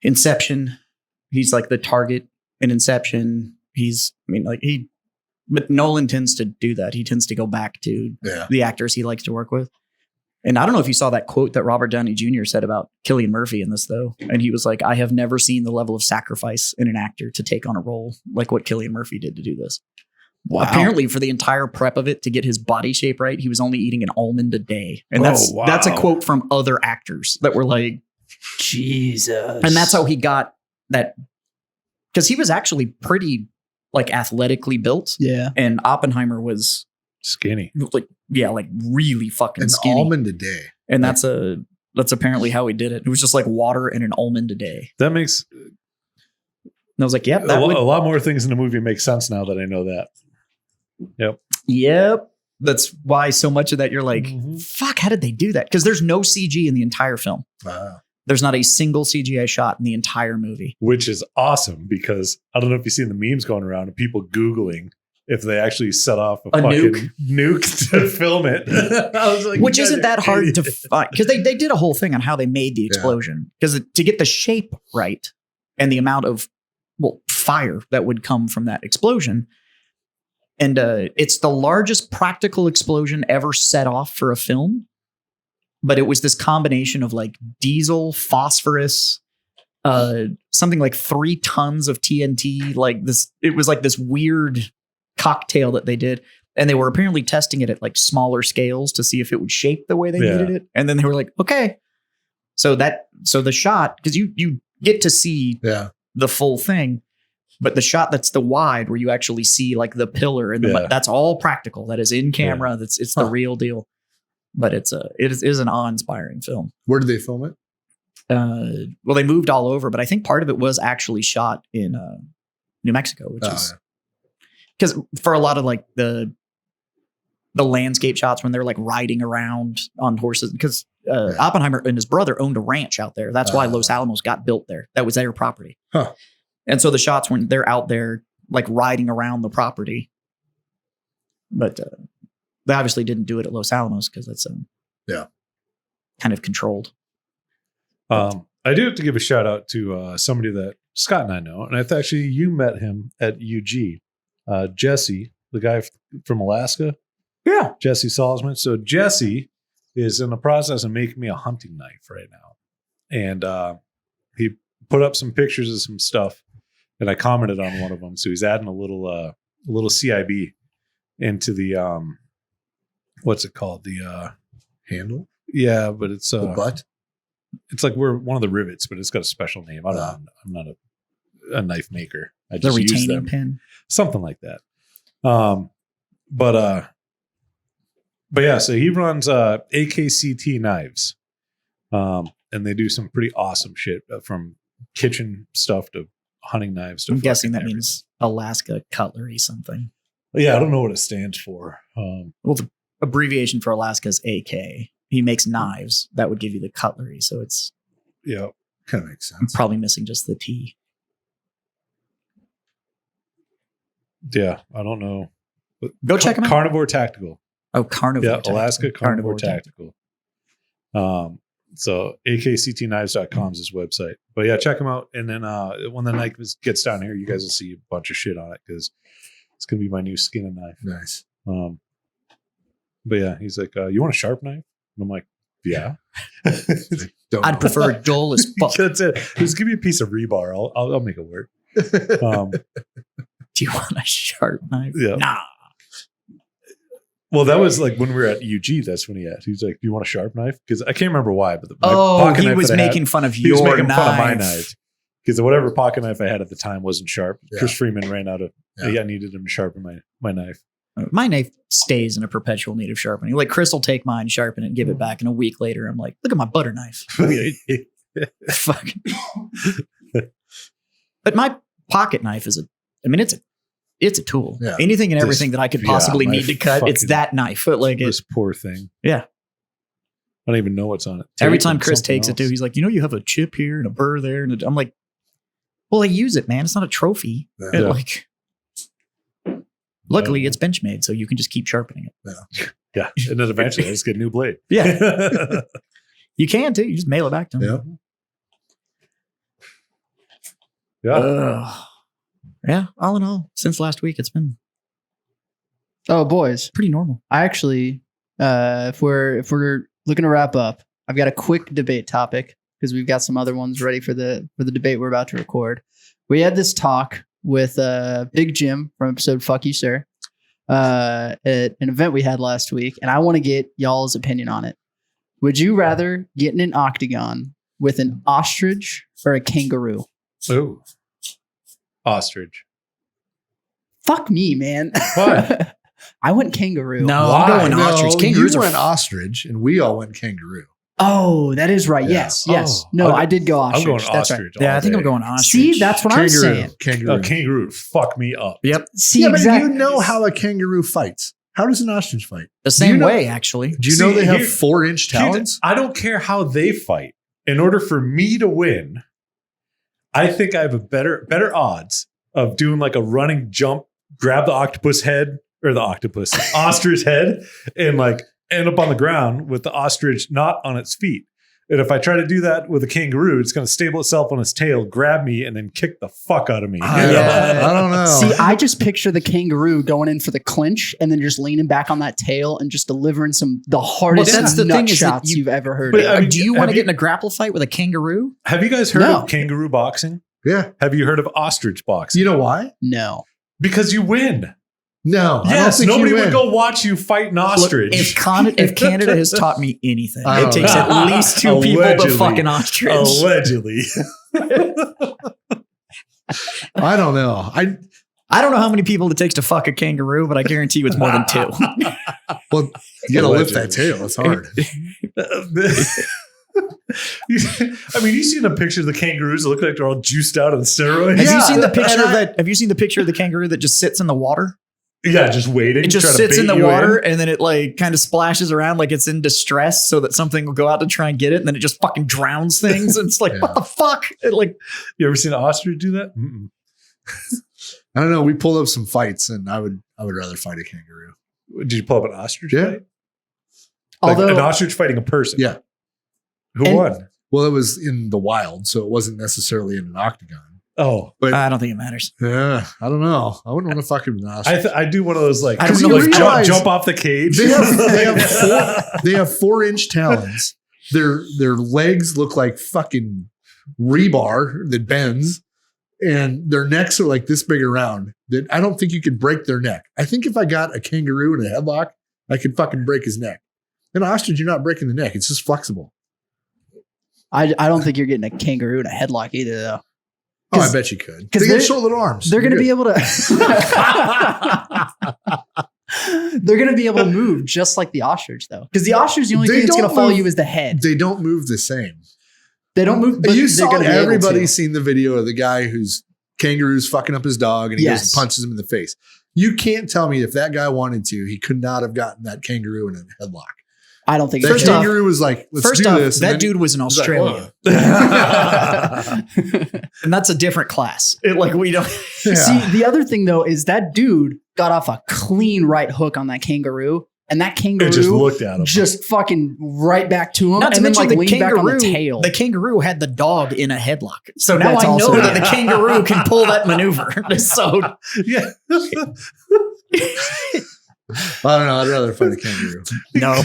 Inception. He's like the target in Inception. But Nolan tends to do that. He tends to go back to the actors he likes to work with. And I don't know if you saw that quote that Robert Downey Jr. said about Cillian Murphy in this, though. And he was like, I have never seen the level of sacrifice in an actor to take on a role like what Cillian Murphy did to do this. Wow. Apparently, for the entire prep of it, to get his body shape right, he was only eating an almond a day. And that's a quote from other actors that were like, Jesus. and that's how he got that. Because he was actually pretty like athletically built. Yeah. And Oppenheimer was Skinny. like really fucking An skinny. almond a day. And that's apparently how he did it. It was just like water and an almond a day. That makes And I was like, yep, a that would, lot more things in the movie make sense now that I know that. yep. That's why so much of that you're like, Mhm. fuck, how did they do that? Because there's no CG in the entire film. Wow. There's not a single CGI shot in the entire movie. Which is awesome because I don't know if you've seen the memes going around of people Googling if they actually set off a fucking nuke to film it. I was like, Which you guys isn't are that hard to idiots. find. Because they did a whole thing on how they made the explosion. Because to get the shape right and the amount of fire that would come from that explosion. And it's the largest practical explosion ever set off for a film. But it was this combination of like diesel, phosphorus, something like 3 tons of TNT. Like this, it was like this weird cocktail that they did. And they were apparently testing it at like smaller scales to see if it would shape the way they needed it. And then they were like, okay. So the shot, because you get to see the full thing, but the shot that's the wide where you actually see like the pillar and that's all practical. That is in camera. It's the real deal. But it is an awe-inspiring film. Where did they film it? Well, they moved all over, but I think part of it was actually shot in New Mexico, which is because for a lot of like the landscape shots when they're like riding around on horses, because Oppenheimer and his brother owned a ranch out there. That's why Los Alamos got built there. That was their property. Huh. And so the shots when they're out there like riding around the property, but they obviously didn't do it at Los Alamos because that's kind of controlled. I do have to give a shout out to somebody that Scott and I know, and I thought actually you met him at UG, Jesse, the guy from Alaska. Yeah, Jesse Salzman. So Jesse is in the process of making me a hunting knife right now, and he put up some pictures of some stuff, and I commented on one of them. So he's adding a little CIB into the what's it called? The handle? Yeah, but it's The butt? it's like we're one of the rivets, but it's got a special name. I don't know. I'm not a knife maker. I the just use retaining them. pin. Something like that. But yeah, so he runs AKCT knives. And they do some pretty awesome shit from kitchen stuff to hunting knives to I'm guessing that fucking means Alaska Cutlery something. everything. Yeah, I don't know what it stands for. Well, the abbreviation for Alaska is AK. He makes knives. That would give you the cutlery. So it's Yeah. Kind of makes I'm sense. probably missing just the T. Yeah, I don't know. Go check him out. Carnivore Tactical. Oh, Carnivore. Yeah, Tactical. Alaska Carnivore Tactical. Tactical. So akctknives.com is his website. But yeah, check him out. And then when the knife gets down here, you guys will see a bunch of shit on it because it's gonna be my new skin and knife. Nice. But yeah, he's like, you want a sharp knife? And I'm like, yeah. Don't I'd know. prefer a dull as fuck. That's it. Just give me a piece of rebar. I'll make it work. Do you want a sharp knife? Yeah. Nah. Well, that was like when we were at UG. That's when he asked. He was like, "Do you want a sharp knife?" Because I can't remember why, but my pocket He knife was that I had- making fun of he was your making knife. fun of my knife because whatever pocket knife I had at the time wasn't sharp. Yeah. Chris Freeman ran out of. Yeah. I needed him to sharpen my knife. My knife stays in a perpetual need of sharpening. Like Chris will take mine, sharpen it, and give it back. And a week later, I'm like, look at my butter knife. Fucking. But my pocket knife is it's a tool. Yeah. Anything and This- everything that I could possibly my need to cut, it's fucking- that knife. But like This poor thing. yeah. I don't even know what's on it. Every Tape time and Chris something takes it too, else. he's like, you have a chip here and a burr there. And I'm like, well, I use it, man. It's not a trophy. Yeah. And like, luckily it's Benchmade, so you can just keep sharpening it. Yeah. And then eventually I just get a new blade. Yeah. You can too. You just mail it back to him. Yeah. Yeah. Yeah. All in all, since last week, it's been Oh, boys. pretty normal. I actually, if we're looking to wrap up, I've got a quick debate topic because we've got some other ones ready for the debate we're about to record. We had this talk with Big Jim from episode "Fuck You, Sir" at an event we had last week, and I want to get y'all's opinion on it. Would you rather get in an octagon with an ostrich or a kangaroo? Oh. Ostrich. Fuck me, man. What? I went kangaroo. No, Why? I'm going ostrich. Kangaroos you are went ostrich, and we all went kangaroo. Oh, that is right. Yeah. Yes. Oh, No, I'll- I did go I'm ostrich. going That's right. ostrich. Yeah, all I think I'm day. going ostrich. See, that's what I'm saying. Kangaroo. A kangaroo would fuck me up. Yep. See, Yeah, exactly. but you know how a kangaroo fights. How does an ostrich fight? The same you know- way, actually. Do you know See, they have here- 4-inch talons? I don't care how they fight. In order for me to win, I think I have a better odds of doing like a running jump, grab the ostrich head, and like end up on the ground with the ostrich not on its feet. And if I try to do that with a kangaroo, it's going to stable itself on its tail, grab me, and then kick the fuck out of me. I don't know. See, I just picture the kangaroo going in for the clinch and then just leaning back on that tail and just delivering the hardest Well, that's the nut thing is that shots you- you've ever heard. But, of. I mean, Do you want to have get in a grapple fight with a kangaroo? Have you guys heard No. of kangaroo boxing? yeah. Have you heard of ostrich boxing? You know why? No. Because you win. No. I don't Yes, think nobody you would win. go watch you fight an ostrich. If Canada has taught me anything, I it don't takes know. at least two people to Allegedly. fuck an ostrich. Allegedly. I don't know. I don't know how many people it takes to fuck a kangaroo, but I guarantee you it's more than two. Well, you got to lift that Allegedly. tail. It's hard. You've seen the picture of the kangaroos that look like they're all juiced out on steroids. Have you seen the and picture of I- that? Have you seen the picture of the kangaroo that just sits in the water? Yeah, just waiting. It just trying to sits in bait the you water in. and then it like kind of splashes around like it's in distress so that something will go out to try and get it and then it just fucking drowns things. And it's like, Yeah. what the fuck? It like You ever seen an ostrich do that? Mm-mm. I don't know. We pulled up some fights, and I would rather fight a kangaroo. Did you pull up an ostrich Yeah. fight? Like Although an ostrich fighting a person? Yeah. Who And- won? Well, it was in the wild, so it wasn't necessarily in an octagon. Oh, But I don't think it matters. yeah, I don't know. I wouldn't want to fuck an ostrich. I do one of those like, I don't know, like you jump, realize jump off the cage. They have 4-inch talons. Their legs look like fucking rebar that bends, and their necks are like this big around. That I don't think you could break their neck. I think if I got a kangaroo in a headlock, I could fucking break his neck. An ostrich, you're not breaking the neck; it's just flexible. I don't think you're getting a kangaroo in a headlock either, though. Oh, I 'Cause- bet you could. 'cause They they're- got short little arms. They're going to You're be good. able to. They're going to be able to move just like the ostrich, though, because the ostrich, the only They thing that's going don't to follow move- you is the head. They don't move the same. They don't move. But you they're saw gonna be able to. everybody's seen the video of the guy whose kangaroo's fucking up his dog, and he goes Yes. and punches him in the face. You can't tell me if that guy wanted to, he could not have gotten that kangaroo in a headlock. I don't think. That First off- kangaroo was like, "Let's First do off, this." and that then dude was in he's like, Australia. And that's a different class. Like we don't Yeah. See, the other thing though is that dude got off a clean right hook on that kangaroo, and that kangaroo It just looked at him. just fucking right back to him, Not to and then mention like the leaned back on the kangaroo. tail. The kangaroo had the dog in a headlock. So now That's I know also- that the kangaroo can pull that maneuver. So yeah. I don't know. I'd rather fight a kangaroo. no.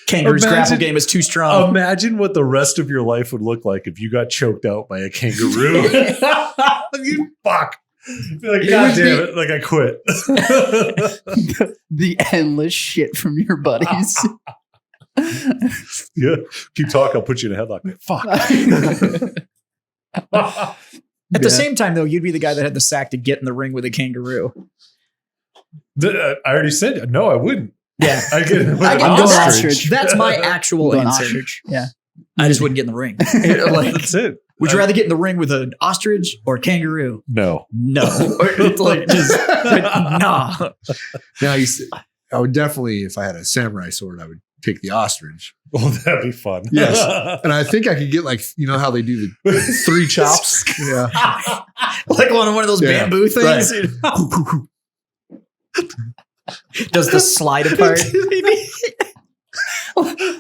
Kangaroo's Imagine- grapple game is too strong. Imagine what the rest of your life would look like if you got choked out by a kangaroo. You fuck. Be like, God damn it. Like, I quit. The endless shit from your buddies. Yeah. Keep talking. I'll put you in a headlock. Fuck. At the same time, though, you'd be the guy that had the sack to get in the ring with a kangaroo. I already said, no, I wouldn't. Yeah. I get I'm going ostrich. That's my actual Going answer. ostrich. Yeah. I just wouldn't get in the ring. Like, That's it. Would you rather get in the ring with an ostrich or a kangaroo? No. No. Like, just, nah. Now I would definitely, if I had a samurai sword, I would take the ostrich. Oh, that'd be fun. Yes. And I think I could get like, you know how they do the 3 chops? Yeah. Like one of those bamboo things. Right. Does the slide apart?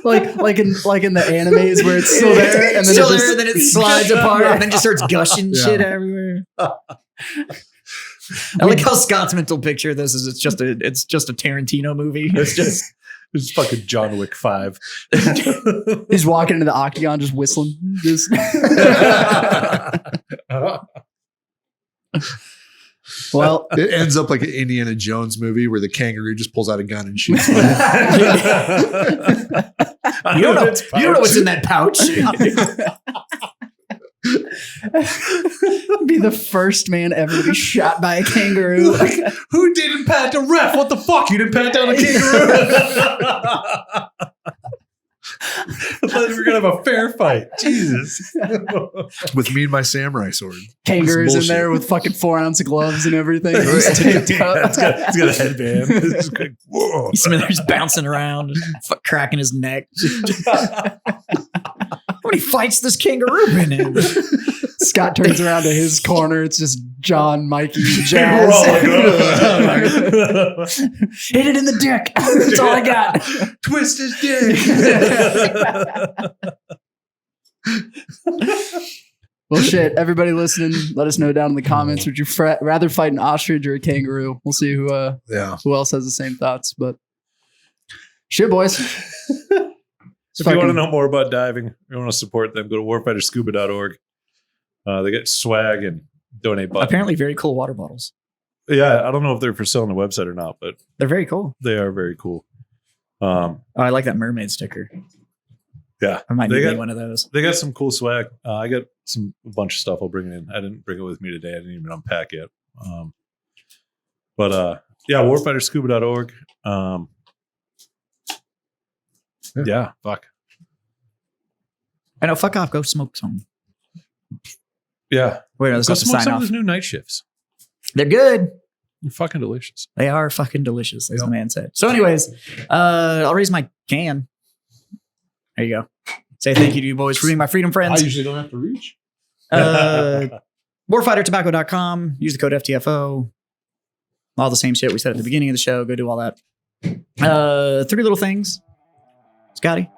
like in the animes where it's still there and then still there, then it slides apart and then just starts gushing shit everywhere. I like how Scott's mental picture this is it's just a Tarantino movie. It's fucking John Wick 5. He's walking into the octagon just whistling. Well, it ends up like an Indiana Jones movie where the kangaroo just pulls out a gun and shoots. You don't know what's in that pouch. Be the first man ever to be shot by a kangaroo. Who didn't pat the ref? What the fuck? You didn't pat down a kangaroo? I thought we were gonna have a fair fight. Jesus. With me and my samurai sword. Kangaroos in there with fucking 4-ounce gloves and everything. He's got a headband. Whoa. He's bouncing around, cracking his neck. How many fights this kangaroo been in? Scott turns around to his corner. It's just John, Mikey, We're Jazz. all like, Hit it in the dick. That's all I got. twist his dick. Well, shit. Everybody listening, let us know down in the comments. Would you rather fight an ostrich or a kangaroo? We'll see who else has the same thoughts. But shit, boys. So if you want to know more about diving, you want to support them, go to warfighterscuba.org. They get swag and donate buttons. Apparently very cool water bottles. Yeah, I don't know if they're for sale on the website or not, but They're very cool. they are very cool. I like that mermaid sticker. Yeah. I might need one of those. They got some cool swag. I got a bunch of stuff I'll bring it in. I didn't bring it with me today. I didn't even unpack yet. Warfighterscuba.org. Yeah, fuck. I know, fuck off. Go smoke some. Yeah. Wait, let's go have to smoke sign some off. of those new night shifts. They're good. They're fucking delicious. They are fucking delicious, as the man said. So anyways, I'll raise my can. There you go. Say thank you to you boys for being my freedom friends. I usually don't have to reach. Warfightertobacco.com. Use the code FTFO. All the same shit we said at the beginning of the show. Go do all that. 3 little things. Scotty.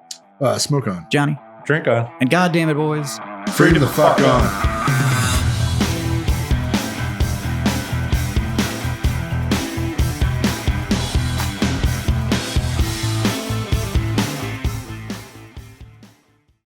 Smoke on. Johnny. Drink on. And goddamn it, boys. Freedom the fuck on.